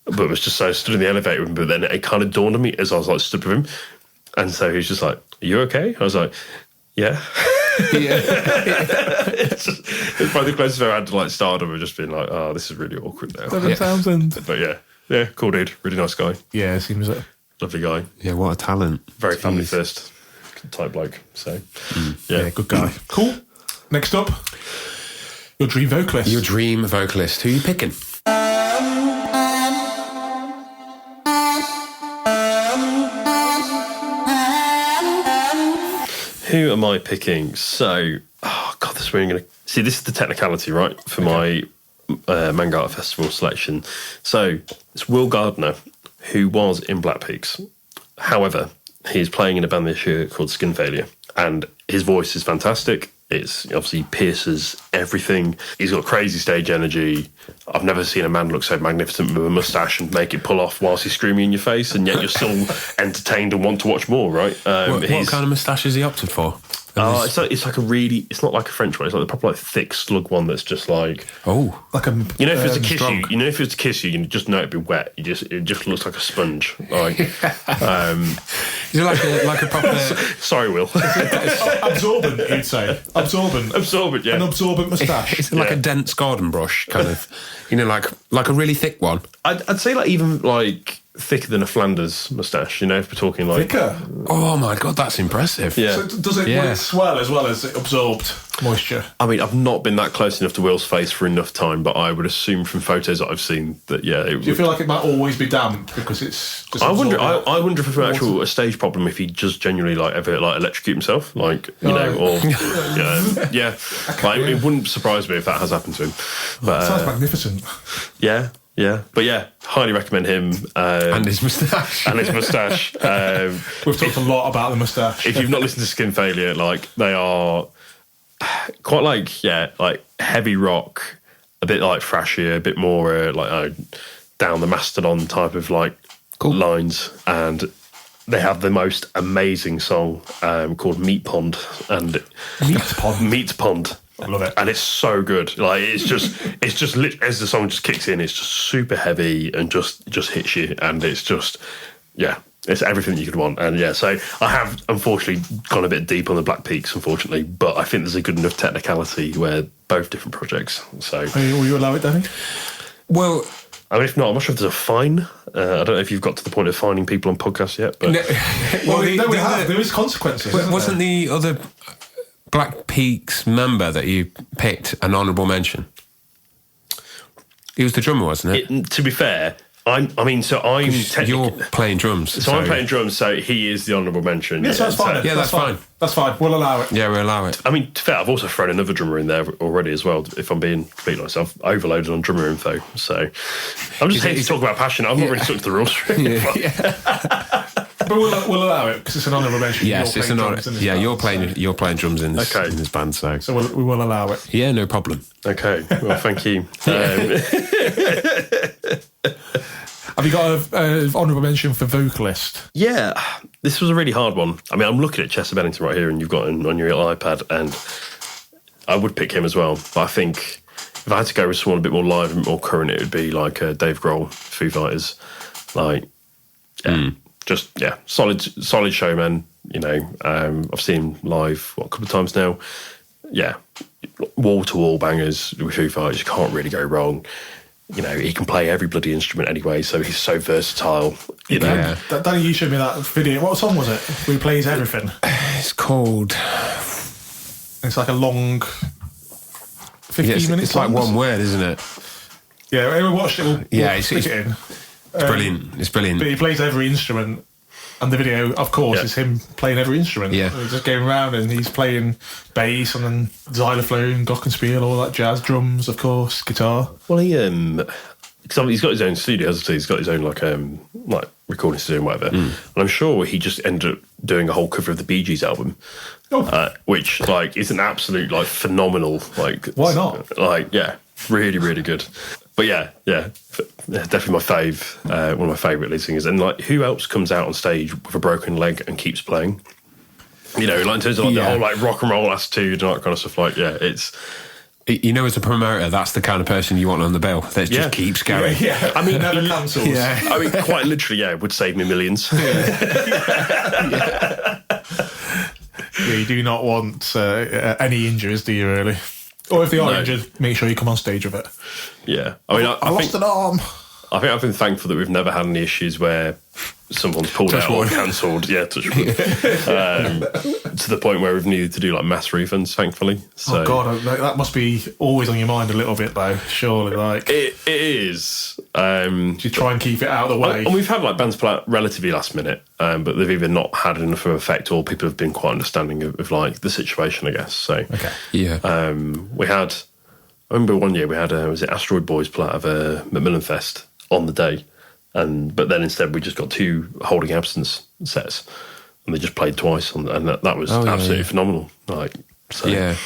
but was just so stood in the elevator with him, but then it kind of dawned on me as I was like stood with him, and so he was just like, are you okay? I was like, yeah. It's probably the closest I had to like stardom of just being like, oh, this is really awkward now. Devin Townsend. But yeah, cool dude, really nice guy, Yeah, seems it. lovely guy, Yeah, what a talent. very family first type bloke. So Yeah, good guy. Cool. Next up, your dream vocalist. Your dream vocalist. Who are you picking? who am I picking? So, this is where I'm going to see. This is the technicality, right, for my Mangata Festival selection. So it's Will Gardner, who was in Black Peaks. However, he's playing in a band this year called Skin Failure, and his voice is fantastic. It's obviously pierces everything. He's got crazy stage energy. I've never seen a man look so magnificent with a moustache and make it pull off whilst he's screaming in your face, and yet you're still entertained and want to watch more, right? What kind of moustache has he opted for? It's like a really. It's not like a French one. It's like the proper like thick slug one that's just like. Oh, like a. You know, if it was to kiss strong. you, if it was to kiss you, you just know it'd be wet. It just looks like a sponge. Like, is it like a proper? sorry, Will. Absorbent, you'd say. Absorbent. Absorbent, yeah. An absorbent moustache. Is it like a dense garden brush kind of? Like a really thick one. I'd say like even like thicker than a Flanders moustache. You know, if we're talking like Thicker. Oh my god, that's impressive. Yeah. So does it will it swell as well as it absorbed moisture? I mean, I've not been that close enough to Will's face for enough time, but I would assume from photos that I've seen that Do you feel like it might always be damp because it's just I wonder absorbing if it's actual a stage problem if he just genuinely like ever like electrocute himself, like you know, or yeah. Like, it wouldn't surprise me if that has happened to him. But sounds magnificent. yeah. But yeah, highly recommend him And his moustache. and his moustache. We've talked a lot about the moustache. If you've not listened to Skin Failure, like they are quite like heavy rock, a bit like thrashier, a bit more down the Mastodon type of like lines, and they have the most amazing song called Meat Pond, and Meat Pond. I love it. And it's so good. Like it's just as the song just kicks in, it's just super heavy and just hits you, and it's just it's everything you could want. And so I have unfortunately gone a bit deep on the Black Peaks, unfortunately, but I think there's a good enough technicality where both different projects. So Will you allow it, Danny? Well, I mean, if not, I'm not sure if there's a fine. I don't know if you've got to the point of fining people on podcasts yet, but There is consequences. wasn't the other Black Peaks member that you picked an honourable mention? He was the drummer, wasn't it? to be fair, I'm technically... You're playing drums. So I'm playing drums, so he is the honourable mention. Yes, that's fine. Yeah, that's fine. That's fine. We'll allow it. Yeah, we'll allow it. I mean, to be fair, I've also thrown another drummer in there already as well, if I'm being completely honest. I've overloaded on drummer info, so I'm just here to talk about passion. I've not really stuck to the rules. But we'll allow it because it's an honourable mention. Yes, it's an honour. Yeah, you're playing drums in this Okay. in this band, so we will allow it. yeah, no problem. Okay, well, thank you. Have you got an honourable mention for vocalist? Yeah, this was a really hard one. I mean, I'm looking at Chester Bennington right here, and you've got him on your iPad, and I would pick him as well. But I think if I had to go with someone a bit more live and more current, it would be like Dave Grohl, Foo Fighters. Like, solid showman. You know, I've seen him live a couple of times now. Yeah, wall to wall bangers with Foo Fighters. You can't really go wrong. You know, he can play every bloody instrument anyway, so he's so versatile. You know, Yeah. Danny, you showed me that video. What song was it? Where he plays everything. It's called. It's like a long 15 It's minutes. like one word, isn't it? Yeah, we watched it. We'll stick it in. It's brilliant. It's brilliant. But he plays every instrument, and the video, of course, is him playing every instrument. Yeah. He's just going around and he's playing bass and then xylophone, glockenspiel, all that jazz, drums, of course, guitar. well, because he's got his own studio, hasn't he? He's got his own like recording studio and whatever. And I'm sure he just ended up doing a whole cover of the Bee Gees album, which like is an absolute like phenomenal like. Why not? Like really really good. But yeah, definitely my fave. One of my favourite lead singers. And like, who else comes out on stage with a broken leg and keeps playing? You know, like in terms of like the whole like rock and roll attitude and all that kind of stuff. Like, it's. You know, as a promoter, that's the kind of person you want on the bill that just keeps going. Yeah, I mean, never cancels. Yeah. I mean, quite literally, would save me millions. You do not want any injuries, do you, really? Or if they are injured, make sure you come on stage with it. Yeah. I mean, I lost an arm. I think I've been thankful that we've never had any issues where someone's pulled out or cancelled. Yeah, touch wood. To the point where we've needed to do like mass refunds, thankfully. So, Oh God, that must be always on your mind a little bit, though. Surely, like it is. you try and keep it out of the way. And we've had like bands pull out relatively last minute, but they've either not had enough of an effect, or people have been quite understanding of like the situation, I guess. So, Okay. Yeah. we had. I remember one year we had was it Asteroid Boys pull out of a Macmillan Fest on the day, but then instead we just got 2 holding absence sets, and they just played twice, and that was absolutely phenomenal. Like, So, Yeah.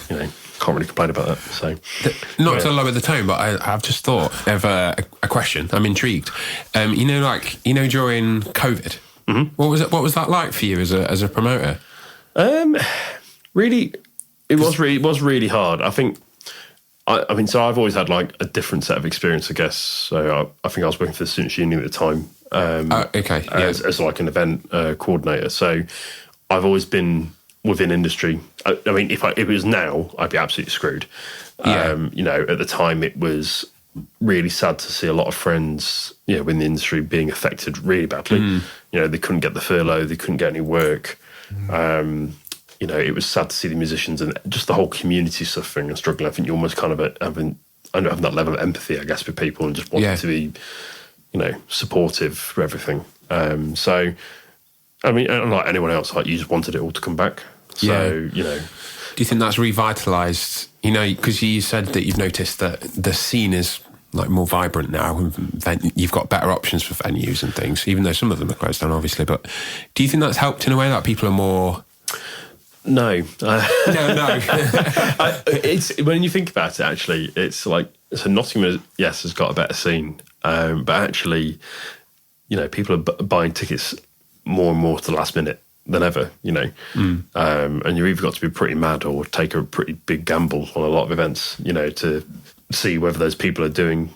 you know, can't really complain about that. So, Not to lower the tone, but I've just thought of a question. I'm intrigued. During COVID, what was that like for you as a promoter? really, it was really hard. I think. I mean, so I've always had like a different set of experience, I guess. So I think I was working for the Students' Union at the time. As like an event coordinator. So I've always been within industry. I mean, if it was now, I'd be absolutely screwed. At the time, it was really sad to see a lot of friends, in the industry being affected really badly. They couldn't get the furlough, they couldn't get any work. It was sad to see the musicians and just the whole community suffering and struggling. I think you almost kind of having that level of empathy, I guess, with people and just wanting to be, supportive for everything. So, I mean, unlike anyone else, like you just wanted it all to come back. So, Do you think that's revitalised? Because you said that you've noticed that the scene is like more vibrant now, and you've got better options for venues and things, even though some of them are closed down, obviously. But do you think that's helped in a way that people are more? No. No. It's when you think about it, actually, it's like Nottingham, yes, has got a better scene, but actually, people are buying tickets more and more to the last minute than ever, and you've either got to be pretty mad or take a pretty big gamble on a lot of events, to see whether those people are doing,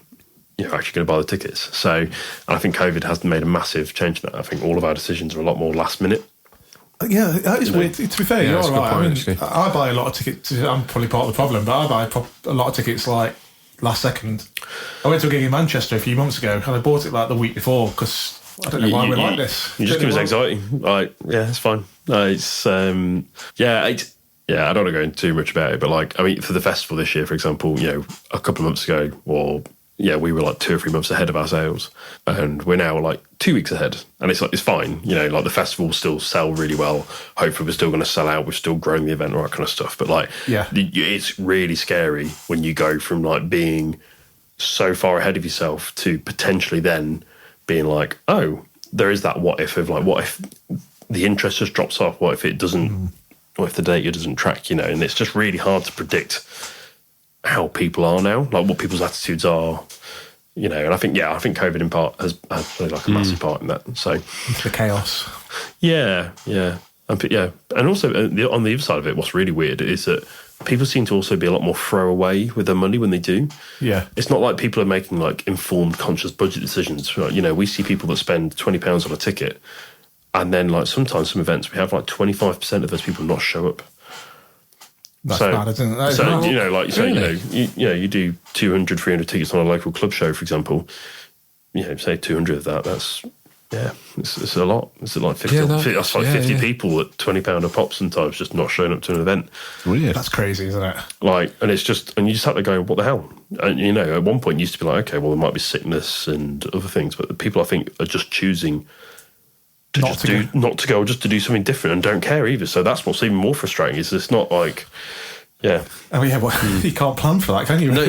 actually going to buy the tickets. So I think COVID has made a massive change in that. I think all of our decisions are a lot more last minute. Yeah, that is weird. To be fair, you're that's a good right. point, I buy a lot of tickets. I'm probably part of the problem, but I buy a lot of tickets like last second. I went to a gig in Manchester a few months ago, and I bought it like the week before because I don't know why we're like this. You just give us anxiety. Like, yeah, it's fine. It's I don't want to go into too much about it, but like, I mean, for the festival this year, for example, a couple of months ago, we were like 2 or 3 months ahead of our sales, and we're now like 2 weeks ahead, and it's fine. Like the festival will still sell really well. Hopefully, we're still going to sell out. We're still growing the event, all that kind of stuff. But like, it's really scary when you go from like being so far ahead of yourself to potentially then being like, oh, there is that what if of like, what if the interest just drops off? What if it doesn't? What if the data doesn't track? And it's just really hard to predict how people are now, like what people's attitudes are, and I think COVID in part has played like a massive part in that. So Into the chaos. Yeah, and also on the other side of it, what's really weird is that people seem to also be a lot more throwaway with their money when they do. Yeah, it's not like people are making like informed, conscious budget decisions. We see people that spend £20 on a ticket, and then like sometimes some events we have like 25% of those people not show up. That's bad, isn't it? That is like you say, Really? you do 200, 300 tickets on a local club show, for example. Say 200 of that. That's it's a lot. It's like 50. That's like 50 people at £20 a pop sometimes just not showing up to an event. Weird. That's crazy, isn't it? Like, and it's just, and you just have to go, what the hell? And at one point, it used to be like, okay, well, there might be sickness and other things, but the people I think are just choosing not to do something different and don't care either. So that's what's even more frustrating. Is it's not like, you can't plan for that, can you? No,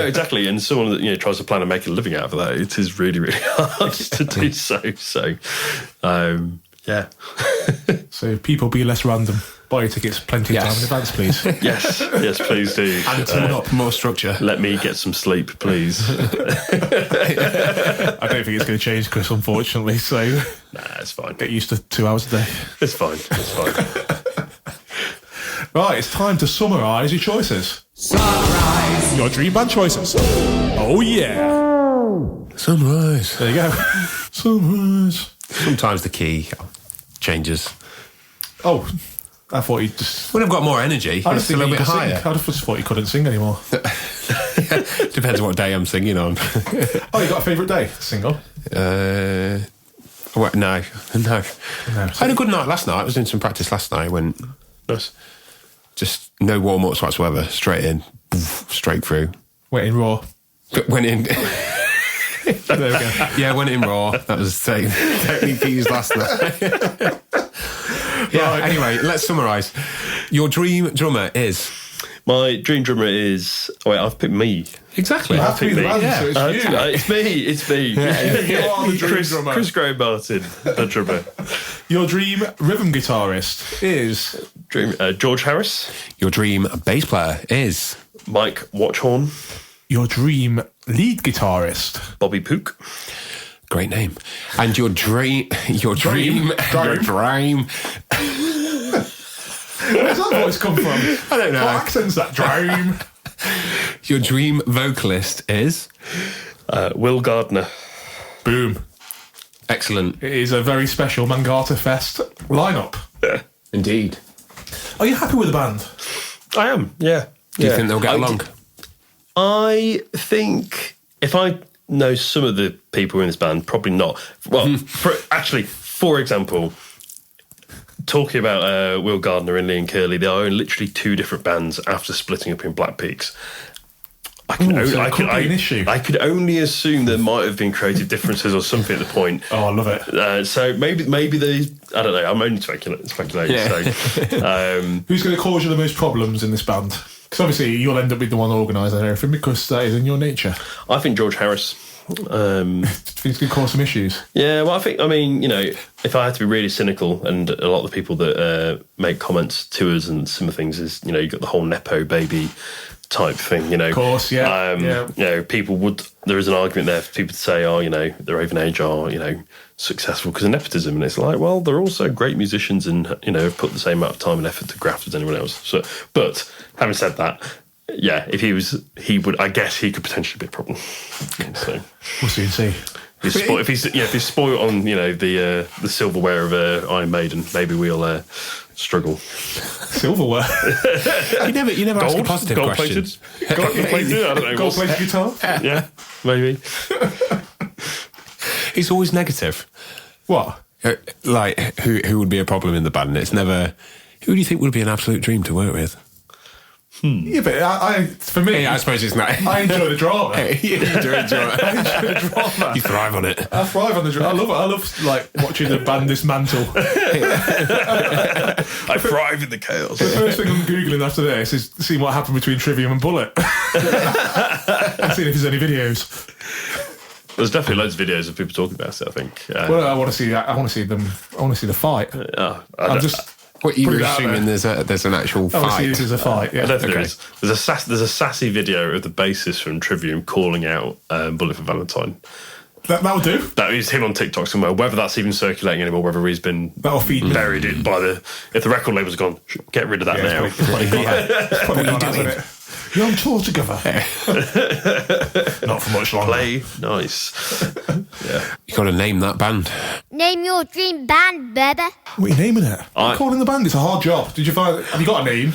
exactly. And someone that tries to plan and make a living out of that, it is really, really hard to do so. So, So people be less random. Buy your tickets plenty of time in advance, please. yes, please do. And turn up more structure. Let me get some sleep, please. I don't think it's going to change, Chris, unfortunately. So, nah, it's fine. Get used to 2 hours a day. It's fine. Right, it's time to summarise your choices. Sunrise. Your dream band choices. Oh, yeah. Sunrise. There you go. Sunrise. Sometimes the key changes. Oh, I thought you just... When I've got more energy, it's a little bit higher. I just thought you couldn't sing anymore. Depends on what day I'm singing on. Oh, you got a favourite day to sing on? No. I had a good night last night. I was doing some practice last night when... Nice. Just no warm-ups whatsoever. Straight in. Straight through. Went in raw. Went in... There we go. Yeah, went in raw. That was the technique used last night. Right. Anyway, let's summarise. Your dream drummer is... My dream drummer is... Oh, wait, I've picked me. Exactly. You have to be the band, so it's you. It's me. You are the dream drummer. Kris Graham Martin, the drummer. Your dream rhythm guitarist is... George Harris. Your dream bass player is Mike Watchhorn. Your dream lead guitarist. Bobby Pook. great name. And your dream. Dream. Where's that voice come from? I don't know. What accent's that? Dream. Your dream vocalist is Will Gardner. Boom. excellent. It is a very special Mangata Fest lineup. Yeah. Indeed. Are you happy with the band? I am, yeah. Do you think they'll get along? I think if I know some of the people in this band, probably not. Well, for example, talking about Will Gardner and Liam Curley, they are in literally two different bands after splitting up in Black Peaks. I could only assume there might have been creative differences or something at the point. Oh, I love it. So maybe they, I don't know, I'm only speculating. Yeah. So, Who's going to cause you the most problems in this band? Because obviously you'll end up being the one organising everything because that is in your nature. I think George Harris. Things could cause some issues. Yeah, well, I mean, if I had to be really cynical, and a lot of the people that make comments to us and similar things is, you've got the whole Nepo baby type thing, Of course, yeah. People would, there is an argument there for people to say, they're over age or, successful because of nepotism. And it's like, well, they're also great musicians and, have put the same amount of time and effort to graft as anyone else. So, but having said that, yeah, if I guess he could potentially be a problem. So We'll soon see. if he's spoiled on, the silverware of Iron Maiden, maybe we'll struggle. Silverware. You never ask a positive question. Gold-plated? I don't know. Gold-plated guitar? Yeah, maybe. It's always negative. What? Like, who would be a problem in the band? It's never... Who do you think would be an absolute dream to work with? Yeah, but for me... I suppose it's not... I enjoy the drama. You enjoy drama. I enjoy the drama. You thrive on it. I thrive on the drama. I love watching the band dismantle. I thrive in the chaos. The first thing I'm Googling after this is seeing what happened between Trivium and Bullet. And seeing if there's any videos. There's definitely loads of videos of people talking about it, I think. Well, I want to see that. I want to see the fight. What you were assuming there's an actual I want to see fight? this as a fight, yeah. I don't think there is. There's a sassy video of the bassist from Trivium calling out Bullet for Valentine. That'll do. That is him on TikTok somewhere. Whether that's even circulating anymore, whether he's been buried it by if the record label's gone, get rid of that now. It's probably gone, hasn't it? You're on tour together. Not for much longer. Play nice. Yeah. You got to name that band. Name your dream band, baby. What are you naming it? What are you calling the band? It's a hard job. Have you got a name?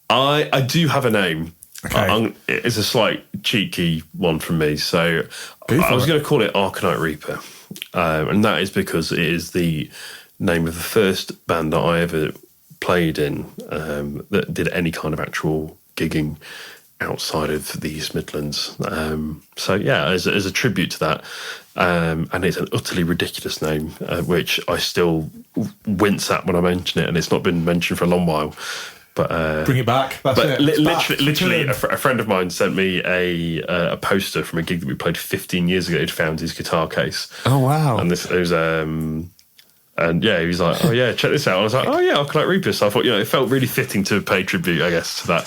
I do have a name. Okay. It's a slight cheeky one from me. So I was going to call it Arcanite Reaper. And that is because it is the name of the first band that I ever played in that did any kind of actual gigging outside of the East Midlands. So yeah, as a tribute to that, and it's an utterly ridiculous name, which I still wince at when I mention it, and it's not been mentioned for a long while. But bring it back. That's it. Literally, a friend of mine sent me a poster from a gig that we played 15 years ago. He'd found his guitar case. Oh wow! And it was. And yeah, he was like, "Oh yeah, check this out." I was like, "Oh yeah, I'll collect Reapers." So I thought, it felt really fitting to pay tribute, I guess, to that.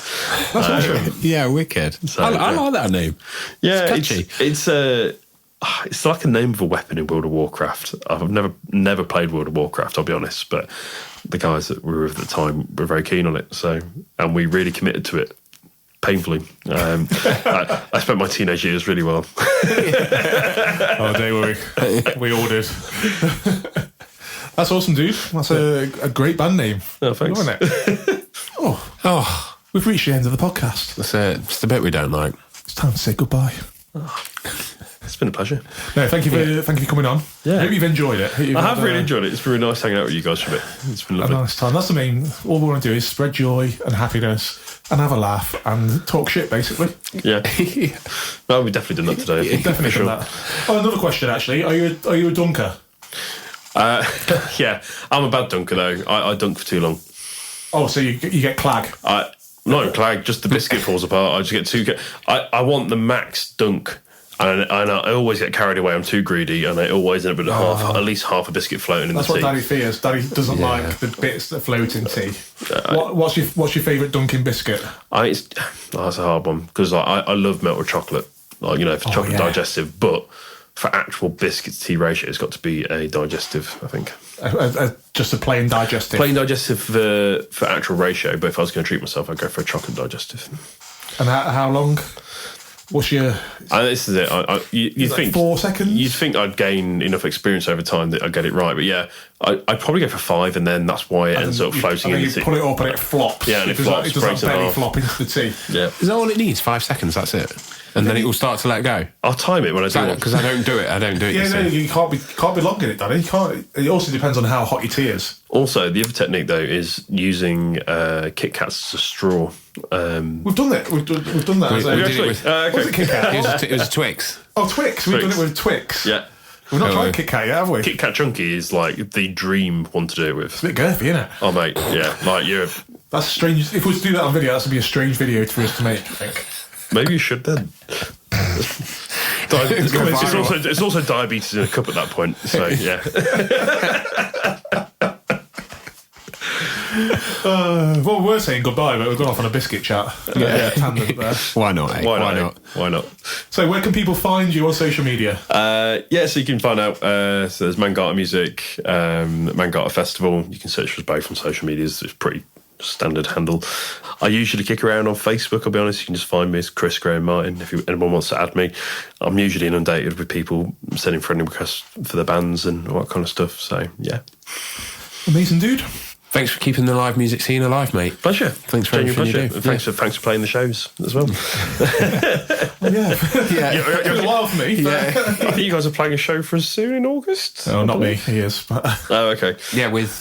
That's awesome. Yeah, wicked. So, I like that name. Yeah, it's catchy. It's like a name of a weapon in World of Warcraft. I've never played World of Warcraft, I'll be honest, but the guys that were with at the time were very keen on it. So, and we really committed to it. Painfully. I spent my teenage years really well. Oh, don't worry. We all did. That's awesome, dude. That's a great band name. Oh, thanks. Isn't it? Oh, we've reached the end of the podcast. That's it. It's the bit we don't like. It's time to say goodbye. It's been a pleasure. No, thank you for coming on. Yeah. I hope you've enjoyed it. I have really enjoyed it. It's been really nice hanging out with you guys for a bit. It's been A lovely. nice time. That's the main. All we want to do is spread joy and happiness and have a laugh and talk shit, basically. Yeah. Well, we've definitely done that today. I think, Definitely for done that. Oh, another question, actually. Are you a dunker? Yeah, I'm a bad dunker though. I dunk for too long. Oh, so you get clag. Not in clag, just the biscuit falls apart. I just get too. I want the max dunk. And I always get carried away. I'm too greedy, and I always end up with at least half a biscuit floating in That's the tea. what Daddy fears. Daddy doesn't like the bits that float in tea. What's your favourite Dunkin' biscuit? That's a hard one because I love melted chocolate. Like, for chocolate digestive, but for actual biscuit to tea ratio, it's got to be a digestive, I think. Just a plain digestive. Plain digestive for actual ratio, but if I was going to treat myself, I'd go for a chocolate digestive. And how long? What's your... this is it. You'd think 4 seconds? You'd think I'd gain enough experience over time that I'd get it right. But yeah, I'd probably go for 5, and then that's why it ends up floating in the tea. You pull it up and it flops. Yeah, and it flops. It does that belly flop into the tea. Yeah. Is that all it needs? 5 seconds, that's it? And then it will start to let go? I'll time it when I do it. Because I don't do it. Yeah, no, you can't be long in it, Danny. You can't. It also depends on how hot your tea is. Also, the other technique, though, is using Kit Kats as a straw. We've done that. We've done that. We did it with... Was it Kit Kat? It was a Twix. Oh, Twix. We've done it with Twix. Yeah. We've not tried Kit Kat yet, have we? Kit Kat Chunky is like the dream one to do it with. It's a bit girthy, isn't it? Oh, mate, yeah. Like, you're... That's strange. If we was to do that on video, that's going to be a strange video for us to make, I think. Maybe you should then. It's also diabetes in a cup at that point, so yeah. Well, we're saying goodbye, but we've gone off on a biscuit chat. Tangent there. Why not, eh? Why not? So where can people find you on social media? So you can find out, so there's Mangata Music, Mangata Festival. You can search for us both on social media. It's pretty standard handle. I usually kick around on Facebook, I'll be honest. You can just find me as Kris Graham Martin if anyone wants to add me. I'm usually inundated with people sending friendly requests for the bands and all that kind of stuff, so yeah. Amazing, dude. Thanks for keeping the live music scene alive, mate. Pleasure. Thanks for everything you do. Thanks for playing the shows as well. It's a while for me. I think you guys are playing a show for us soon in August. Oh, not me. He is. Oh, okay. Yeah, with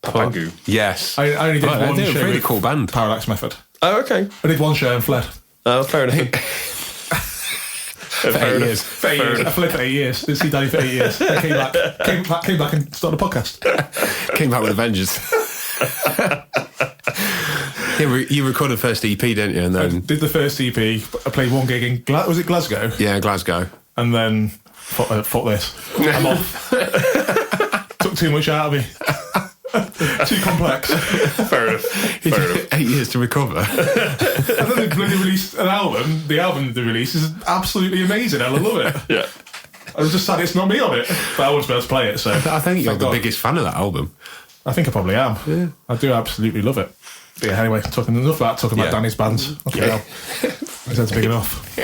Papangu. Yes. I only did one they're show. a really with cool band. Parallax Method. Oh, okay. I did one show and fled. Oh, fair enough. For 8 years. For 8 years. I fled for 8 years. Didn't see Danny for 8 years. I came back and started a podcast. Came back with a vengeance. You recorded the first EP, didn't you? And then I did the first EP. I played one gig in was it Glasgow? Yeah, Glasgow. And then fuck this. I'm off. Took too much out of me. Too complex. Fair enough. 8 years to recover. And then they released an album. The album they released is absolutely amazing. I love it. Yeah. I was just sad it's not me on it, but I was able to play it. So I think you're Thank the God. biggest fan of that album. I think I probably am. Yeah. I do absolutely love it. But yeah, anyway, talking about Danny's bands. Okay, that's big enough.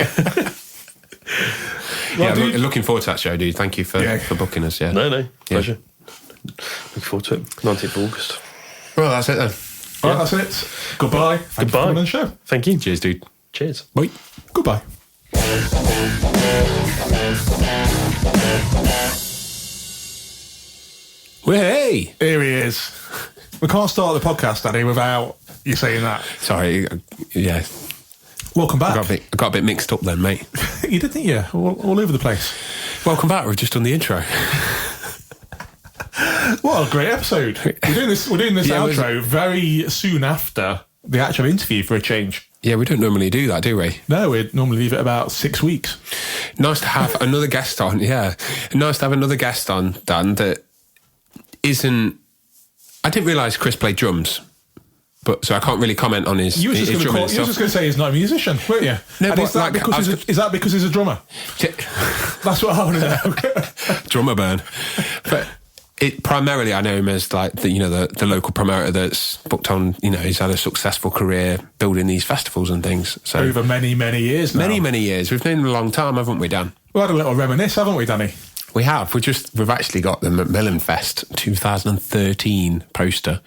Well, Yeah, looking forward to that show, dude. Thank you for booking us. Yeah. No, pleasure. Looking forward to it. 19th of August. Well, that's it then. All right, that's it. Goodbye. Thank you for coming on the show. Thank you. Cheers, dude. Cheers. Bye. Goodbye. Well, hey. Here he is. We can't start the podcast, Danny, without you saying that. Sorry. Yeah. Welcome back. I got a bit mixed up then, mate. You did, didn't you? All over the place. Welcome back. We've just done the intro. What a great episode. We're doing this outro very soon after the actual interview for a change. Yeah, we don't normally do that, do we? No, we normally leave it about 6 weeks. Nice to have another guest on, yeah. Nice to have another guest on, Dan, that isn't... I didn't realise Kris played drums, but so I can't really comment on his drumming You were just going to say he's not a musician, weren't you? No, and but is that because he's a drummer? That's what I want to know. Drummer burn. But primarily I know him as like the local promoter that's booked on, he's had a successful career building these festivals and things. So over many, many years now. Many years. We've known him a long time, haven't we, Dan? We had a little reminisce, haven't we, Danny? We have. We've actually got the Macmillan Fest 2013 poster.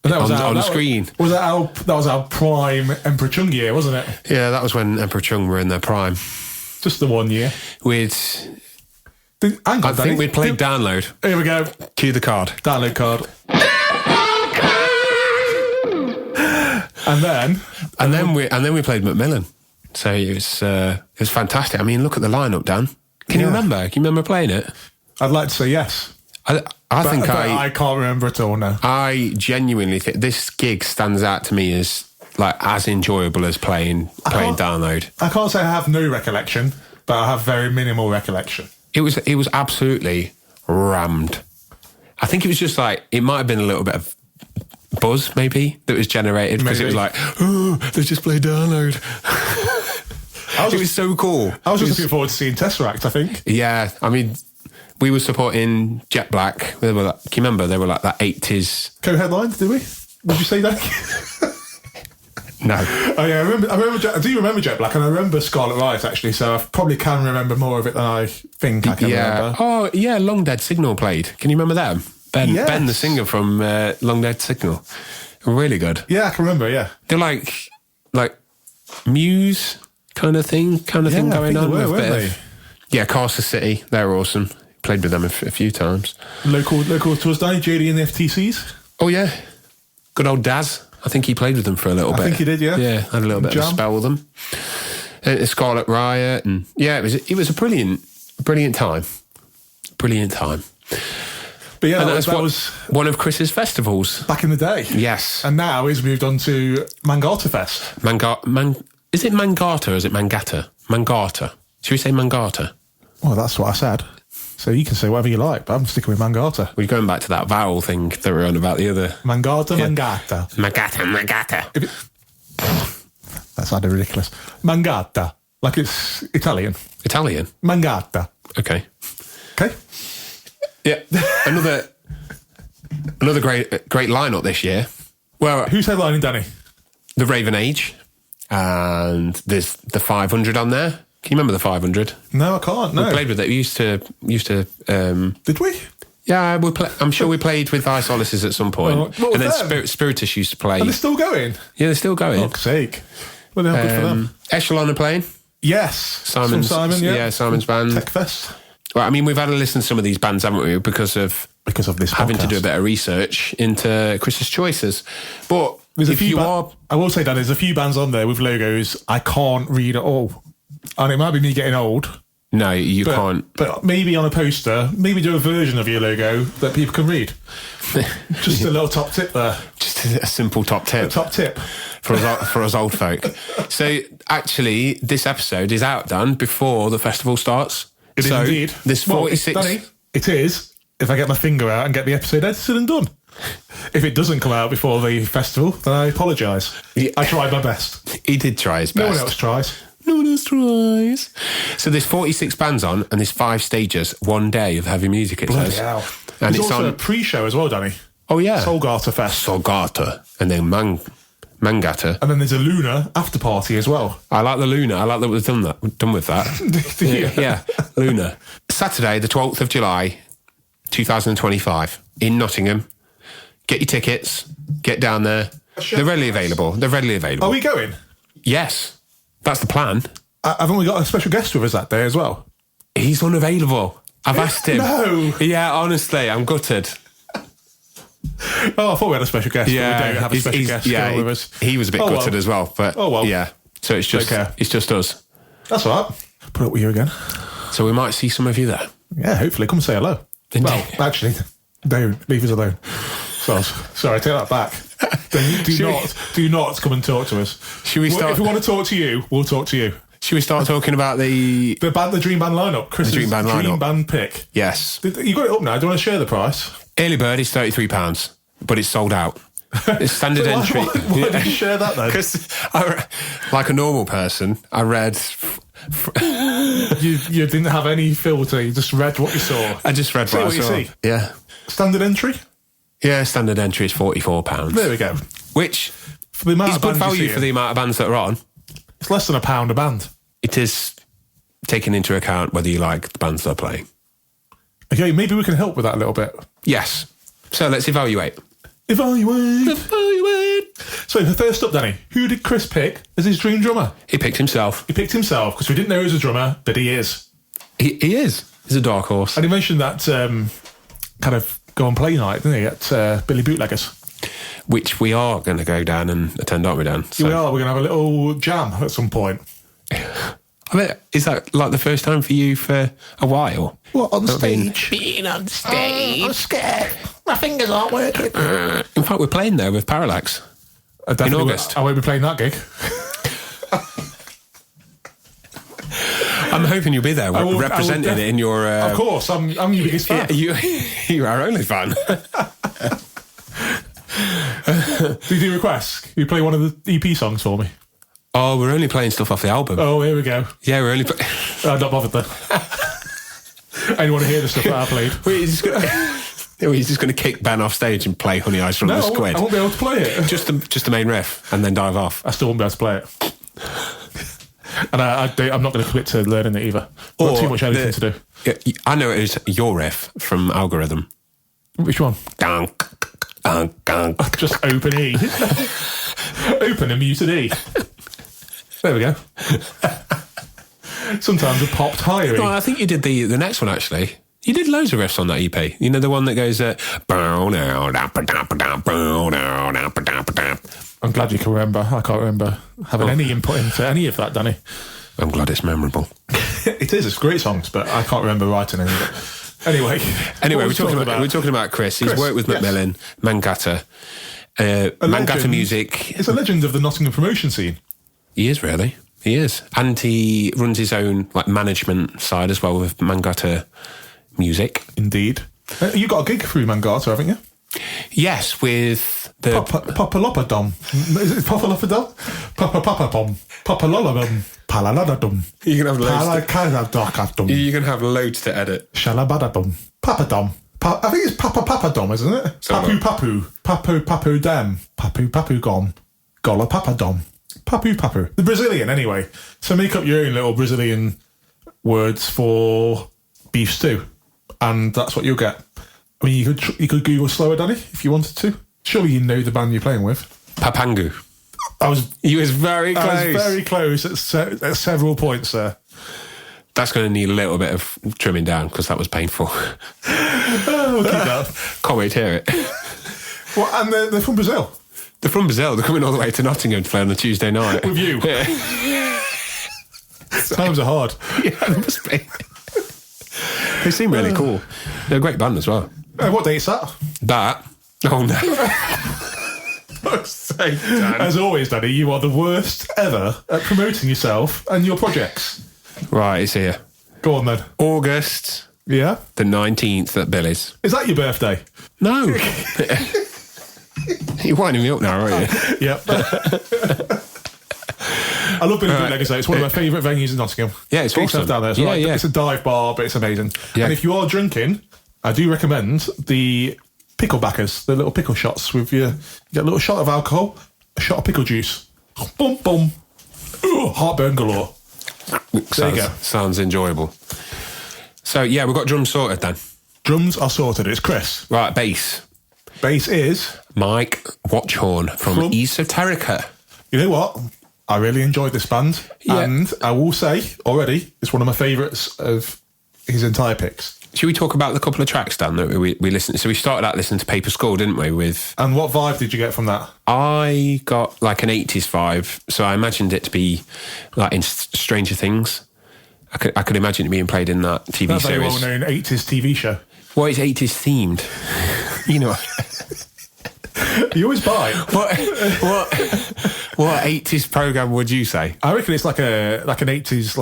And that was on the screen. That was our prime Emperor Chung year, wasn't it? Yeah, that was when Emperor Chung were in their prime. Just the 1 year. I think we'd played Download. Here we go. Cue the card. Download card. and then we played Macmillan. So it was fantastic. I mean, look at the lineup, Dan. Can you remember? Can you remember playing it? I'd like to say yes. I can't remember at all now. I genuinely think this gig stands out to me as like as enjoyable as playing Download. I can't say I have no recollection, but I have very minimal recollection. It was absolutely rammed. I think it was just like, it might have been a little bit of buzz maybe that was generated because it was like, oh, they just played Download. It was so cool. I was just looking forward to seeing Tesseract, I think. Yeah, I mean, we were supporting Jet Black. They were like, can you remember? They were like that 80s. Co-headlines, did we? Would you say that? No. Oh yeah, I do remember Jet Black, and I remember Scarlet Riot actually. So I probably can remember more of it than I think I can remember. Oh yeah, Long Dead Signal played. Can you remember them? Ben, the singer from Long Dead Signal, really good. Yeah, I can remember. Yeah, they're like Muse kind of thing going on. Yeah, Castle City, they're awesome. Played with them a few times. Local to us, Danny, JD and the FTCs. Oh yeah, good old Daz. I think he played with them for a little bit. I think he did, yeah. Yeah, had a little bit of a spell with them. Scarlet Riot, and yeah, it was a brilliant time. Brilliant time. But yeah, and that was one of Kris's festivals back in the day. Yes, and now he's moved on to Mangata Fest. Is it Mangata or is it Mangata? Mangata. Should we say Mangata? Well, that's what I said. So you can say whatever you like, but I'm sticking with Mangata. We're going back to that vowel thing that we were on about the other. Mangata. That sounded ridiculous. Mangata. Like it's Italian. Italian? Mangata. Okay. Okay. Yeah. Another great lineup this year. Well, who's headlining, Danny? The Raven Age. And there's the 500 on there. Can you remember the 500? No, I can't. No, we played with it. We used to. Did we? Yeah, I'm sure we played with Isolaces at some point. What and then them? Spiritus used to play. Are they still going? Yeah, they're still going. For fuck's sake! Well, how good for them. Echelon are playing. Yes, Simon. Yeah, Simon's band. Techfest. Well, I mean, we've had to listen to some of these bands, haven't we? Because of this having podcast. to do a bit of research into Kris's choices. But there's if you are, I will say that there's a few bands on there with logos I can't read at all. And it might be me getting old. No, you can't. But maybe on a poster, maybe do a version of your logo that people can read. Just a little top tip there. Just a simple top tip. A top tip. For us old folk. So, actually, this episode is out, Dan, before the festival starts. It is indeed. There's 46... Danny, it is, if I get my finger out and get the episode edited and done. If it doesn't come out before the festival, then I apologise. Yeah. I tried my best. He did try his best. No one else tries. No one else tries. So there's 46 bands on, and there's 5 stages, 1 day of heavy music, it says. Hell. And there's it's also on a pre-show as well, Danny. Oh, yeah. Solgata Fest. Solgata. And then Mangata. And then there's a Luna after party as well. I like the Luna. I like that we've done with that. Yeah, Luna. Saturday, the 12th of July, 2025, in Nottingham. Get your tickets. Get down there. They're readily available. Are we going? Yes. That's the plan. Haven't we got a special guest with us that day as well? He's unavailable. I've asked him. No. Yeah, honestly, I'm gutted. Oh, I thought we had a special guest. Yeah, but we don't have a special guest with us. He was a bit gutted as well. But yeah, so it's just us. That's all right. Put up with you again. So we might see some of you there. Yeah, hopefully. Come say hello. Indeed. Well, actually, don't leave us alone. Sorry, take that back. Do not come and talk to us. Should we start? If we want to talk to you, we'll talk to you. Should we start talking about the Dream Band lineup? Kris's Dream Band pick. Yes. You got it up now. Do you want to share the price? Early bird is £33, but it's sold out. It's standard entry. Why did you share that then? Because, like a normal person, I read. You didn't have any filter. You just read what you saw. I just read what I saw. You see. Yeah. Standard entry. Yeah, standard entry is £44. There we go. Which for the amount is of good bands value for the amount of bands that are on. It's less than £1 a band. It is taking into account whether you like the bands they're playing. Okay, maybe we can help with that a little bit. Yes. So let's evaluate. Evaluate. So first up, Danny, who did Kris pick as his dream drummer? He picked himself. He picked himself because we didn't know he was a drummer, but he is. He is. He's a dark horse. And he mentioned that kind of go and play night, didn't he, at Billy Bootleggers? Which we are going to go down and attend, aren't we, Dan? So. We are. We're going to have a little jam at some point. I mean, is that like the first time for you for a while? What, on stage? Being on stage. I'm scared. My fingers aren't working. In fact, we're playing there with Parallax. in August. I won't be playing that gig. I'm hoping you'll be there will representing it in your... of course, I'm your biggest fan. You are only fan. Do you do requests? You play one of the EP songs for me? Oh, we're only playing stuff off the album. Oh, here we go. Yeah, we're only... I'm not bothered then. I don't want to hear the stuff that I played. He's just going to kick Ben off stage and play Honey Eyes from the Squid. I won't be able to play it. Just the main riff and then dive off. I still won't be able to play it. And I'm not going to commit to learning it either. Got too much editing to do. Yeah, I know it is your riff from Algorithm. Which one? Dunk, dunk, dunk. Just open E. Open and muted E. There we go. Sometimes a popped higher E. No, I think you did the next one actually. You did loads of riffs on that EP. You know the one that goes. I'm glad you can remember. I can't remember having any input into any of that, Danny. I'm glad it's memorable. It is. It's great songs, but I can't remember writing any of it. Anyway, we're talking about Kris. He's worked with Macmillan, Mangata, Mangata Music. It's a legend of the Nottingham promotion scene. He is really. He is, and he runs his own management side as well with Mangata Music. Indeed. You got a gig through Mangata, haven't you? Yes, with the Papalopadom. Is it Papalopadom? Papapapapom. Papalolabum. Palaladadum. You can have Palakadadakadum. You can have loads to edit. Shalabadadum. Papadom. I think it's Papapapadom, isn't it? Papu Papu. Papu Papu Dem. Papu Papu Gom. Gola Papadom. Papu Papu. The Brazilian, anyway. So make up your own little Brazilian words for beef stew. And that's what you'll get. I mean, you could Google slower, Danny, if you wanted to. Surely you know the band you're playing with. Papangu. You was very close. I was very close at several points there. That's going to need a little bit of trimming down because that was painful. We'll keep that. Can't wait to hear it. Well, and they're from Brazil. They're from Brazil. They're coming all the way to Nottingham to play on a Tuesday night. With you. Yeah. Times are hard. Yeah, they must be. They seem really cool. They're a great band as well. What day is that? That? Oh no. Fuck's sake, Dan. As always, Danny, you are the worst ever at promoting yourself and your projects. Right, it's here. Go on then. August Yeah? the 19th at Billy's. Is that your birthday? No. You're winding me up now, aren't you? Yep. I love Billy Bootleggers, though. It's one of my favourite venues in Nottingham. Yeah, it's Get awesome. yourself down there. It's a dive bar, but it's amazing. Yeah. And if you are drinking, I do recommend the picklebackers, the little pickle shots with you get a little shot of alcohol, a shot of pickle juice. Boom, boom. Ooh, heartburn galore. There you go. Sounds enjoyable. So, yeah, we've got drums sorted then. Drums are sorted. It's Kris. Right, bass. Bass is Mike Watchhorn from Esoterica. You know what? I really enjoyed this band. Yeah. And I will say, already, it's one of my favourites of his entire picks. Should we talk about the couple of tracks, Dan, that we listened to? So we started out listening to Paper Skull, didn't we? And what vibe did you get from that? I got like an 80s vibe, so I imagined it to be like in Stranger Things. I could imagine it being played in that TV That very series. well-known 80s TV show. Well, it's 80s themed. You know. You always buy. What 80s program would you say? I reckon it's like an 80s,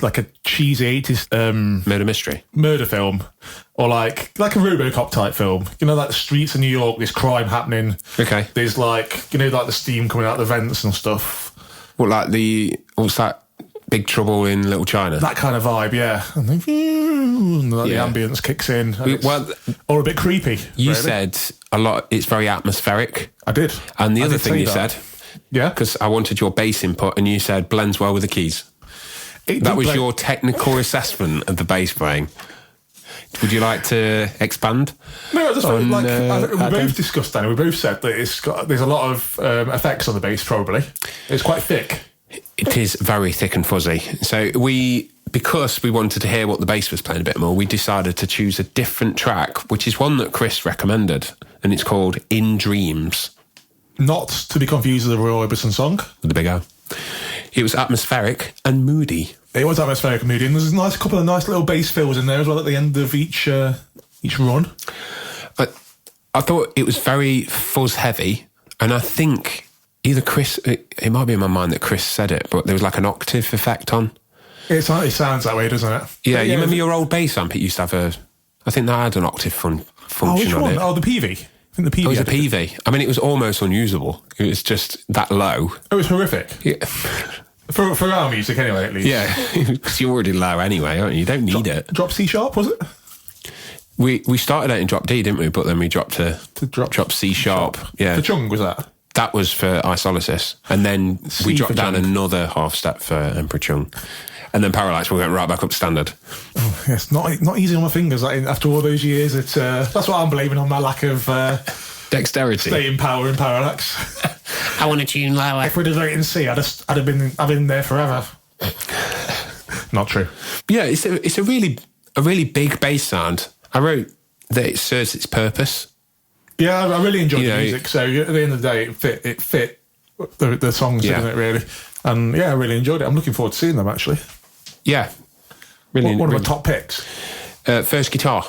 like a cheesy 80s Murder mystery. murder film, or like a RoboCop type film. You know, like the streets of New York, there's crime happening. Okay. There's like the steam coming out the vents and stuff. What, like what's that? Big Trouble in Little China. That kind of vibe, yeah. And then, the ambience kicks in. And or a bit creepy. You really. said a lot. It's very atmospheric. I did. And the I other did thing say you that. said, Yeah. because I wanted your bass input, and you said blends well with the keys. That was your technical assessment of the bass playing. Would you like to expand? No, I just felt like we that both discussed that. And we both said that there's a lot of effects on the bass. Probably it's quite thick. It is very thick and fuzzy. So because we wanted to hear what the bass was playing a bit more, we decided to choose a different track, which is one that Kris recommended, and it's called In Dreams. Not to be confused with the Roy Orbison song. With the big O. It was atmospheric and moody. It was atmospheric and moody, and there's a couple of nice little bass fills in there as well at the end of each run. I thought it was very fuzz heavy, and I think either Chris, it might be in my mind that Chris said it, but there was like an octave effect on. It sounds that way, doesn't it? Yeah, you remember your old bass amp? It used to have I think that had an octave function which on one? it. Oh, the PV. I think the PV. It was a had it. PV. I mean, it was almost unusable. It was just that low. It was horrific. Yeah, For our music, anyway, at least. yeah. Because you're already low anyway, aren't you? You don't need it. Drop C sharp, was it? We started out in drop D, didn't we? But then we dropped to drop C sharp. Yeah, The chung was that? that was for isolysis, and then C we for dropped down chung. another half step for Emperor Chung, and then Parallax. We went right back up to standard. Yes, not easy on my fingers. After all those years, it's that's what I'm blaming on my lack of Dexterity. staying power in Parallax. I want to tune lower. If we'd have done it in C, I'd have been there forever. Not true. Yeah, it's a really big bass sound. I wrote that it serves its purpose. Yeah, I really enjoyed You the know, music. So at the end of the day, it fit the songs, Yeah. didn't it? Really, and yeah, I really enjoyed it. I'm looking forward to seeing them actually. Yeah, really. One of really. my top picks. First guitar,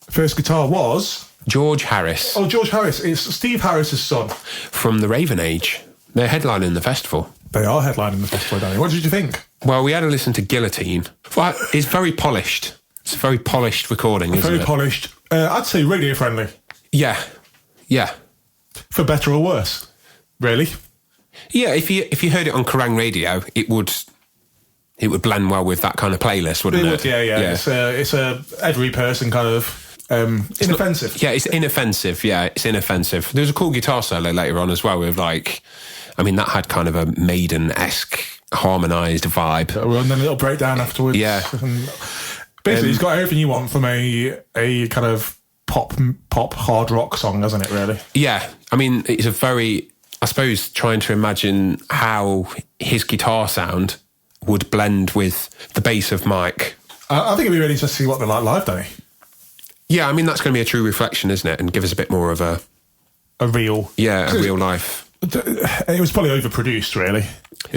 First guitar was George Harris George Harris. It's Steve Harris's son. from the Raven Age. They're headlining the festival. They are headlining the festival, Danny. What did you think? Well, we had to listen to Guillotine. Well, it's very polished. It's a very polished recording, isn't Very it? polished. I'd say radio friendly, Yeah, yeah, for better or worse. Really. yeah. If you heard it on Kerrang radio, it would blend well with that kind of playlist, wouldn't it? Yeah. It's a every person kind of inoffensive. Yeah, it's inoffensive. Yeah, it's inoffensive. There's a cool guitar solo later on as well with like, I mean, that had kind of a Maiden-esque harmonised vibe. And then a little breakdown afterwards. Yeah. And basically, it's got everything you want from a kind of pop hard rock song, hasn't it? Really. Yeah, I mean, it's a very, I suppose, trying to imagine how his guitar sound would blend with the bass of Mike. I think it'd be really interesting to see what they're like live, Danny. Yeah, I mean, that's going to be a true reflection, isn't it? And give us a bit more of a real life. It was probably overproduced, really.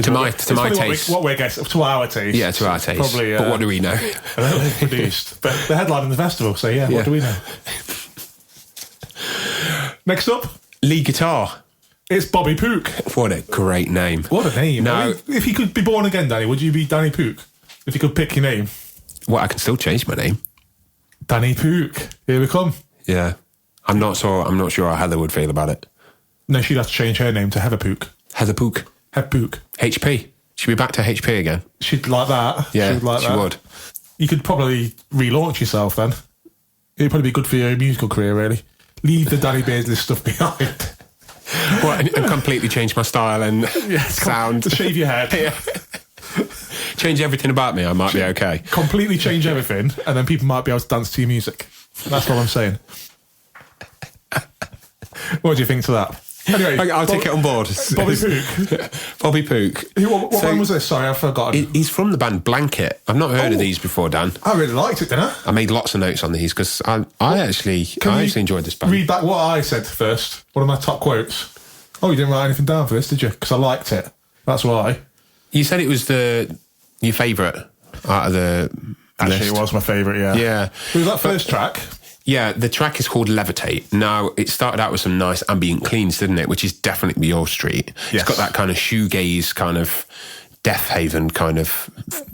To my taste. What we're guessing, to our taste. Yeah, to our taste. Probably. But what do we know? Overproduced. But the headline in the festival, so yeah, what do we know? Next up, Lead guitar. it's Bobby Pook. What a great name. What a name. No. I mean, if you could be born again, Danny, would you be Danny Pook? If you could pick your name. Well, I can still change my name. Danny Pook. Here we come. Yeah. I'm not sure how Heather would feel about it. No, she'd have to change her name to Heather Pook. Heather Pook. Heather Pook. HP. She'd be back to HP again. She'd like that. Yeah, She'd like she that. would. You could probably relaunch yourself then. It'd probably be good for your musical career, really. Leave the Danny Beardsley stuff behind. Well, and completely change my style and sound. Shave your head. Change everything about me, I might be okay. Completely change everything, and then people might be able to dance to your music. That's what I'm saying. What do you think to that? Anyway, I'll take it on board. Bobby Pook. Bobby Pook. What band was this? Sorry, I've forgotten. He's from the band Blanket. I've not heard of Oh. these before, Dan. I really liked it, didn't I? I made lots of notes on these because I actually enjoyed this band. Read back what I said first. One of my top quotes. Oh, you didn't write anything down for this, did you? Because I liked it. That's why. You said it was your favourite out of the Actually, list. it was my favourite, yeah. Yeah. It was that first track. Yeah, the track is called Levitate. Now, it started out with some nice ambient cleans, didn't it? Which is definitely your street. Yes. It's got that kind of shoegaze, kind of Death Haven kind of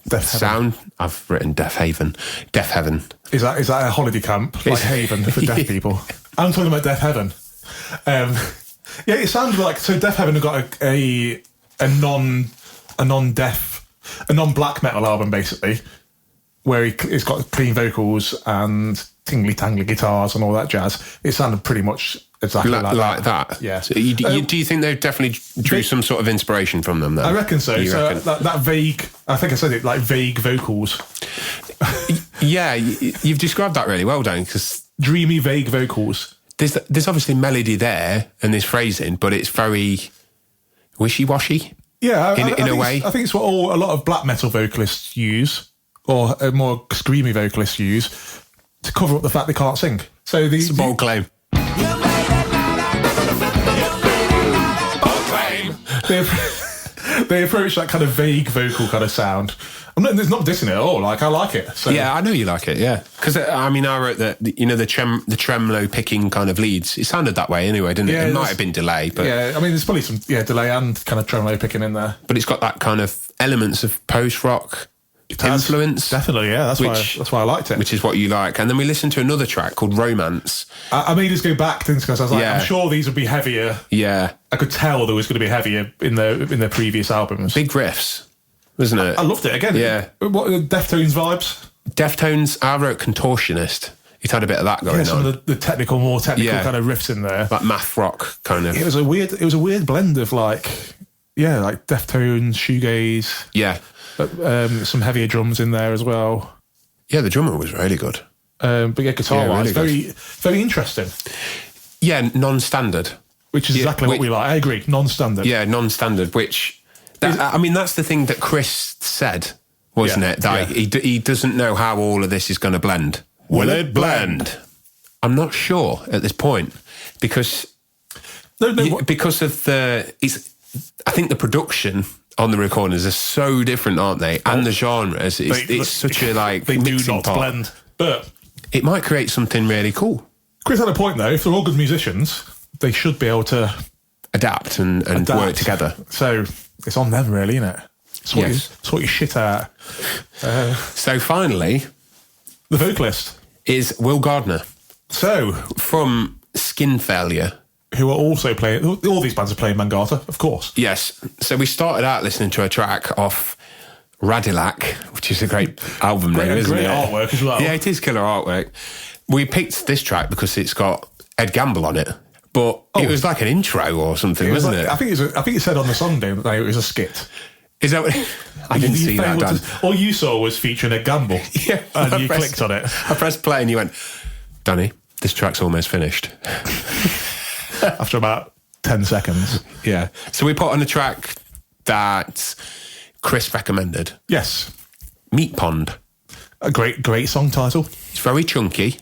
Death sound. I've written Death Haven. Death Heaven. Is that a holiday camp? Like Haven for deaf people? I'm talking about Death Heaven. Yeah, it sounds like... So Death Heaven have got a non-black metal album, basically, where it's got clean vocals and tingly-tangly guitars and all that jazz. It sounded pretty much exactly like that. Yeah. So do you think they definitely drew some sort of inspiration from them, then? I reckon so. You So reckon? that vague... I think I said it, like vague vocals. Yeah, you've described that really well, Dan, because Dreamy, vague vocals. there's obviously melody there and there's phrasing, but it's very wishy-washy. Yeah, In a way. I think it's what a lot of black metal vocalists use, or more screamy vocalists use, to cover up the fact they can't sing. So It's a bold claim. they approach that kind of vague vocal kind of sound. It's not dissing it at all. Like, I like it. So. Yeah, I know you like it. Yeah, because I wrote that. The tremolo picking kind of leads. It sounded that way anyway, didn't it? Yeah, It might have been delay, but yeah, I mean, there's probably some delay and kind of tremolo picking in there. But it's got that kind of elements of post rock influence. Definitely, yeah. That's why I liked it. Which is what you like. And then we listened to another track called Romance. I made us go back things because I was like, I'm sure these would be heavier. Yeah, I could tell there was going to be heavier in their previous albums. big riffs, wasn't it? I loved it again. Yeah. What Deftones vibes? Deftones. I wrote Contortionist. It had a bit of that going Some on. of the more technical kind of riffs in there. Like math rock kind of. It was a weird blend of like Deftones, shoegaze. Yeah. Some heavier drums in there as well. Yeah, the drummer was really good. But guitar-wise, really very interesting. Yeah, non-standard. Which is exactly what we like. I agree, non-standard. Yeah, non-standard, that's the thing that Kris said, wasn't it? That he doesn't know how all of this is going to blend. Will it blend? I'm not sure at this point because because of I think the production on the recordings are so different, aren't they? And the genres, it's such a they do mixing not pot. blend, but it might create something really cool. Kris had a point though. If they're all good musicians, they should be able to adapt and work together. So it's on them, really, isn't it? Sort your shit out. So finally, the vocalist is Will Gardner. So from Skin Failure. Who are also playing, all these bands are playing Mangata, of course. Yes. So we started out listening to a track off Radilac, which is a great album name, isn't it? Great artwork as well. Yeah, it is killer artwork. We picked this track because it's got Ed Gamble on it, but it was like an intro or something, wasn't it? I think it said on the song name that it was a skit. Is that what... I didn't see that, Dan. All you saw was featuring Ed Gamble. Yeah. And you clicked on it. I pressed play and you went, Danny, this track's almost finished. After about 10 seconds. Yeah. So we put on a track that Kris recommended. Yes. Meat Pond. A great song title. It's very chunky.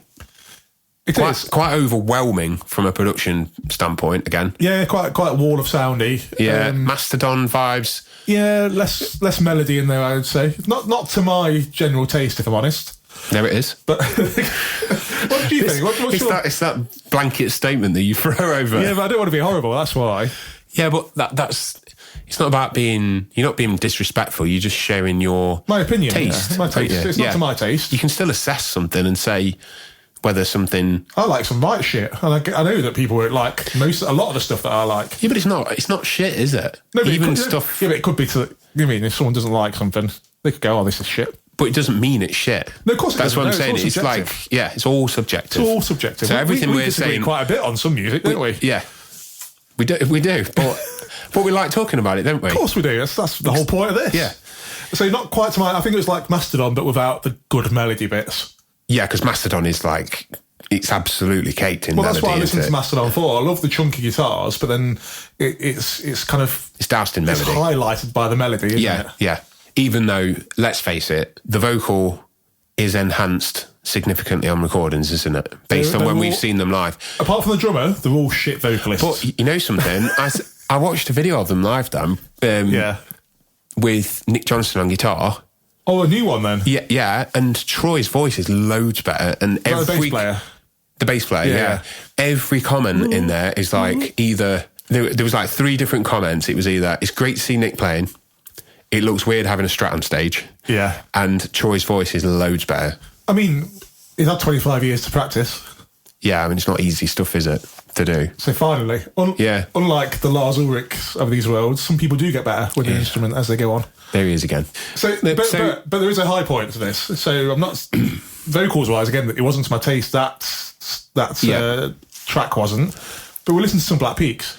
It is. Quite overwhelming from a production standpoint, again. Yeah, quite wall of soundy. Yeah, Mastodon vibes. Yeah, less melody in there, I would say. Not to my general taste, if I'm honest. There it is. But what do you think? It's that blanket statement that you throw over. Yeah, but I don't want to be horrible, that's why. Yeah, but that's... It's not about being... You're not being disrespectful, you're just sharing your... My opinion. Taste. Yeah. My taste. It's not to my taste. You can still assess something and say whether something... I like some right shit. And I know that people like a lot of the stuff that I like. Yeah, but it's not shit, is it? No, but even stuff... Yeah, but it could be to... You mean, if someone doesn't like something, they could go, oh, this is shit. But it doesn't mean it's shit. No, of course it That's doesn't. what I'm saying. It's like, it's all subjective. It's all subjective. So everything we we're disagree saying... quite a bit on some music, don't we? Yeah. We do. But we like talking about it, don't we? Of course we do. That's the whole point of this. Yeah. So not quite to my... I think it was like Mastodon, but without the good melody bits. Yeah, because Mastodon is like... It's absolutely caked in melody. Well, that's what I listen to Mastodon for. I love the chunky guitars, but then it's kind of... It's doused in melody. It's highlighted by the melody, isn't it? Yeah. Even though, let's face it, the vocal is enhanced significantly on recordings, isn't it? Based on when we've seen them live. Apart from the drummer, they're all shit vocalists. But you know something? I watched a video of them live, Dan. With Nick Johnson on guitar. Oh, a new one then? Yeah. And Troy's voice is loads better. And the bass player? The bass player, yeah. Every comment in there is like either... There was like 3 different comments. It was either, it's great to see Nick playing, it looks weird having a Strat on stage, and Troy's voice is loads better. I mean, he's had 25 years to practice. Yeah, I mean, it's not easy stuff, is it, to do? So finally, unlike the Lars Ulrichs of these worlds, some people do get better with the instrument as they go on. There he is again. So, but there is a high point to this. So I'm not... vocals-wise, again, it wasn't to my taste. That track wasn't. But we listened to some Black Peaks.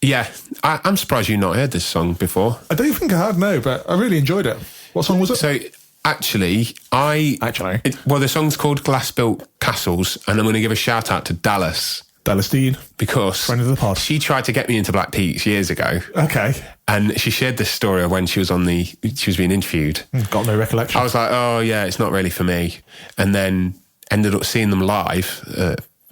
Yeah, I'm surprised you've not heard this song before. I don't think I had, no, but I really enjoyed it. What song was it? So, the song's called Glass Built Castles, and I'm going to give a shout out to Dallas Dean. Because friend of the pod. She tried to get me into Black Peaks years ago. Okay. And she shared this story of when she was being interviewed. Got no recollection. I was like, oh yeah, it's not really for me. And then ended up seeing them live,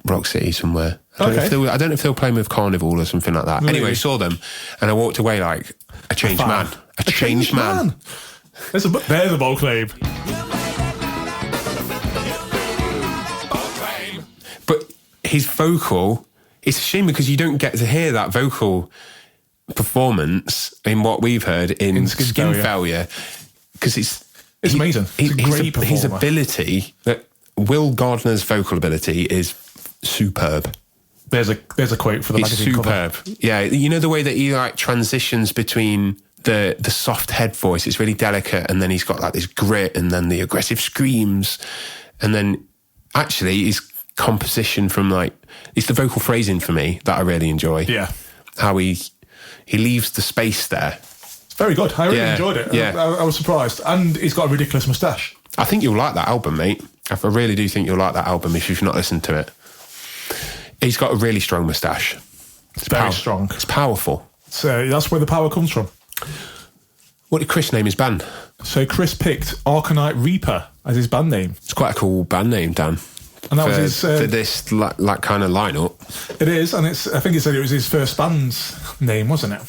Rock City somewhere. I don't know if they were playing with Carnival or something like that. Really? Anyway, saw them and I walked away like a changed man. A changed man. There's a bold claim. But his vocal, it's a shame because you don't get to hear that vocal performance in what we've heard in Skin Failure. Because it's amazing. It's a great performer. His ability, Will Gardner's vocal ability is superb. There's a quote for the magazine superb cover. Yeah, you know the way that he like transitions between the soft head voice, it's really delicate, and then he's got like this grit and then the aggressive screams, and then actually his composition from like, it's the vocal phrasing for me that I really enjoy. Yeah, how he leaves the space there. It's very good. I really enjoyed it. Yeah. I was surprised, and he's got a ridiculous moustache. I think you'll like that album, mate. I really do think you'll like that album if you've not listened to it. He's got a really strong moustache. It's very strong. It's powerful. So that's where the power comes from. What did Chris name his band? So Chris picked Arcanite Reaper as his band name. It's quite a cool band name, Dan. And that was his... for this like kind of lineup. It is, and I think he said it was his first band's name, wasn't it?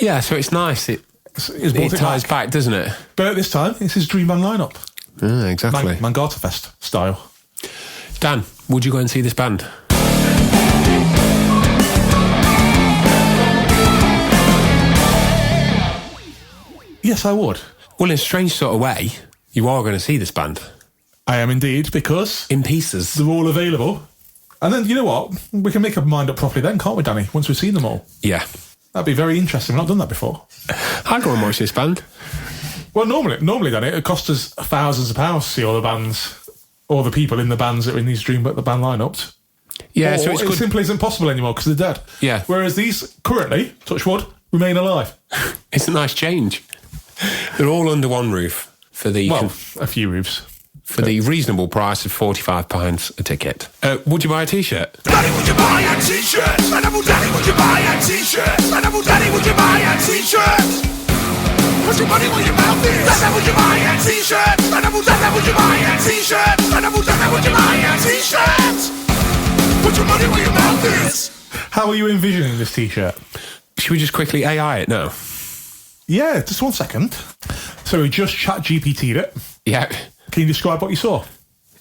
Yeah, so it's nice. It ties back, doesn't it? But this time, it's his dream band lineup. Yeah, exactly. Mangata Fest style. Dan, would you go and see this band? Yes, I would. Well, in a strange sort of way, you are going to see this band. I am indeed, because... in pieces. They're all available. And then, you know what? We can make our mind up properly then, can't we, Danny? Once we've seen them all. Yeah. That'd be very interesting. We've not done that before. I'd go and watch this band. Well, normally, Danny, it costs us thousands of pounds to see all the bands, all the people in the bands that are in these Dream Band lineups. Yeah, or so it's it good. simply isn't possible anymore because they're dead. Yeah. Whereas these, currently, touch wood, remain alive. It's a nice change. They're all under one roof for the... Well, a few roofs. For the reasonable price of £45 a ticket. Would you buy a T-shirt? Daddy, would you buy a T-shirt? Daddy, would you buy a T-shirt? Daddy, would you buy a T-shirt? Put your money where your mouth is. Daddy, would you buy a T-shirt? Daddy, would you buy a T-shirt? Daddy, would you buy a T-shirt? Put your money where your mouth is. How are you envisioning this T-shirt? Should we just quickly AI it now? Yeah, just 1 second. So we just chat GPT'd it. Yeah. Can you describe what you saw?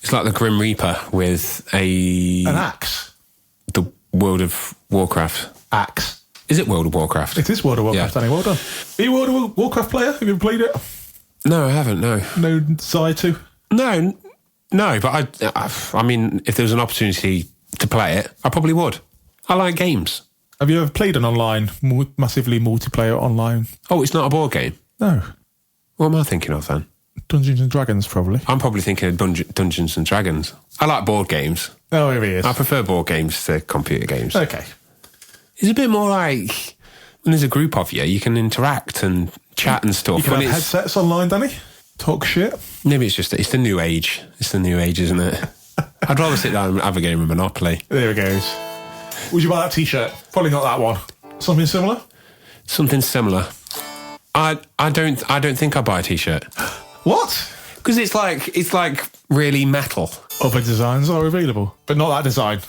It's like the Grim Reaper with an axe. The World of Warcraft. Axe. Is it World of Warcraft? It is World of Warcraft, Danny. Well done. Are you a World of Warcraft player? Have you ever played it? No, I haven't, no. No desire to? No, but I mean, if there was an opportunity to play it, I probably would. I like games. Have you ever played an online, massively multiplayer online? Oh, it's not a board game? No. What am I thinking of then? Dungeons and Dragons, probably. I'm probably thinking of Dungeons and Dragons. I like board games. Oh, here he is. I prefer board games to computer games. Okay. It's a bit more like when there's a group of you, you can interact and chat and stuff. You can have headsets online, Danny. Talk shit. Maybe it's just it's the new age. It's the new age, isn't it? I'd rather sit down and have a game of Monopoly. There it goes. Would you buy that T-shirt? Probably not that one. Something similar? Something similar. I don't think I'd buy a T-shirt. What? Because it's like really metal. Other designs are available, but not that design.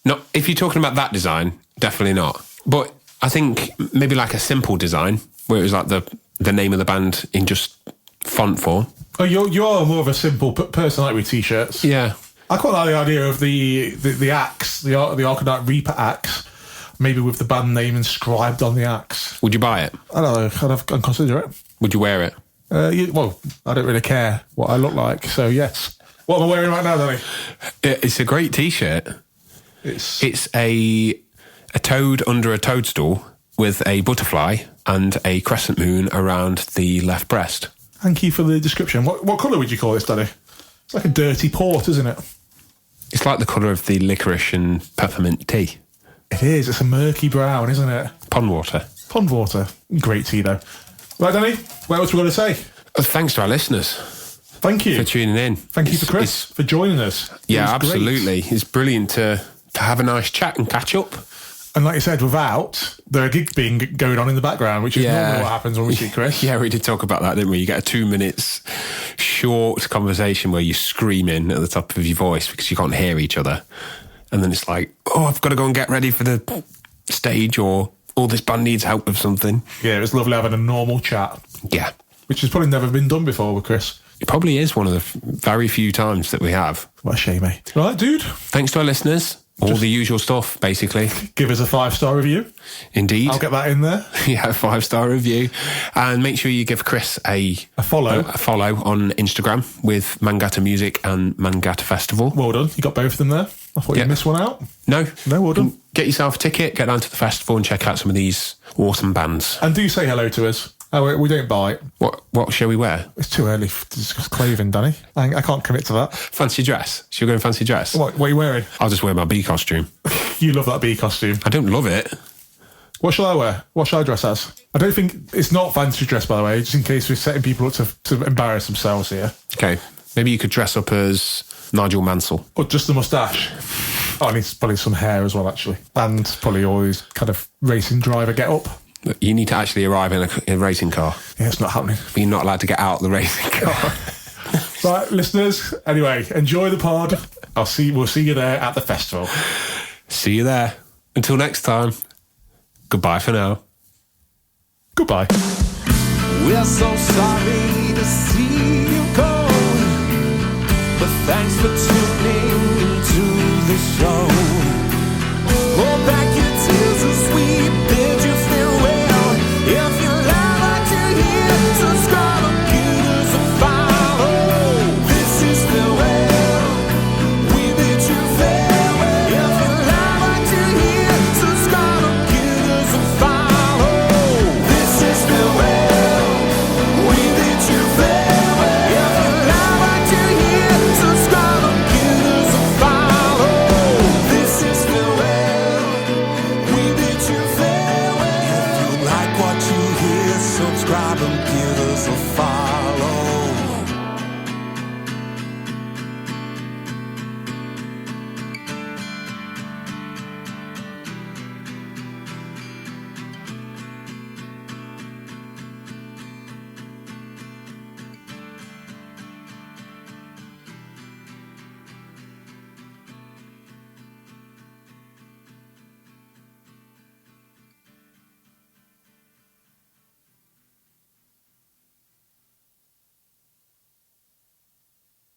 No, if you're talking about that design, definitely not. But I think maybe like a simple design where it was like the name of the band in just font form. Oh, you are more of a simple person, like with T-shirts. Yeah. I quite like the idea of the axe, the Arcanite Reaper axe, maybe with the band name inscribed on the axe. Would you buy it? I don't know. I'd consider it. Would you wear it? Well, I don't really care what I look like, so yes. What am I wearing right now, Danny? It's a great T-shirt. It's a toad under a toadstool with a butterfly and a crescent moon around the left breast. Thank you for the description. What colour would you call this, Danny? It's like a dirty port, isn't it? It's like the colour of the licorice and peppermint tea. It is. It's a murky brown, isn't it? Pond water. Pond water. Great tea, though. Right, Danny, what else we got to say? Thanks to our listeners. Thank you. For tuning in. Thank you for Chris for joining us. Yeah, absolutely. It's brilliant to have a nice chat and catch up. And like you said, without the gig being going on in the background, which is normally what happens when we see Chris. Yeah, we did talk about that, didn't we? You get a 2 minutes short conversation where you're screaming at the top of your voice because you can't hear each other. and then it's like, oh, I've got to go and get ready for the stage, or this band needs help with something. Yeah, it was lovely having a normal chat, Yeah. which has probably never been done before with Kris. It probably is one of the very few times that we have. What a shame, eh? Right, dude. Thanks to our listeners. All the usual stuff, basically. Give us a 5-star review. Indeed. I'll get that in there. Yeah, 5-star review. And make sure you give Kris a follow. A follow on Instagram with Mangata Music and Mangata Festival. Well done. You got both of them there. I thought you missed one out. No, well done. Get yourself a ticket, get down to the festival and check out some of these awesome bands. And do say hello to us. Oh, we don't bite. What shall we wear? It's too early to discuss clothing, Danny. I can't commit to that. Fancy dress? Shall we go in fancy dress? What are you wearing? I'll just wear my bee costume. You love that bee costume. I don't love it. What shall I wear? What shall I dress as? I don't think... It's not fancy dress, by the way, just in case we're setting people up to embarrass themselves here. Okay. Maybe you could dress up as Nigel Mansell. Or just the moustache. Oh, I need probably some hair as well, actually. And probably always kind of racing driver get up. You need to actually arrive in a racing car. Yeah, it's not happening. You're not allowed to get out the racing car. Right, listeners, anyway, enjoy the pod. We'll see you there at the festival. See you there. Until next time, goodbye for now. Goodbye. We're so sorry to see you go, but thanks for tuning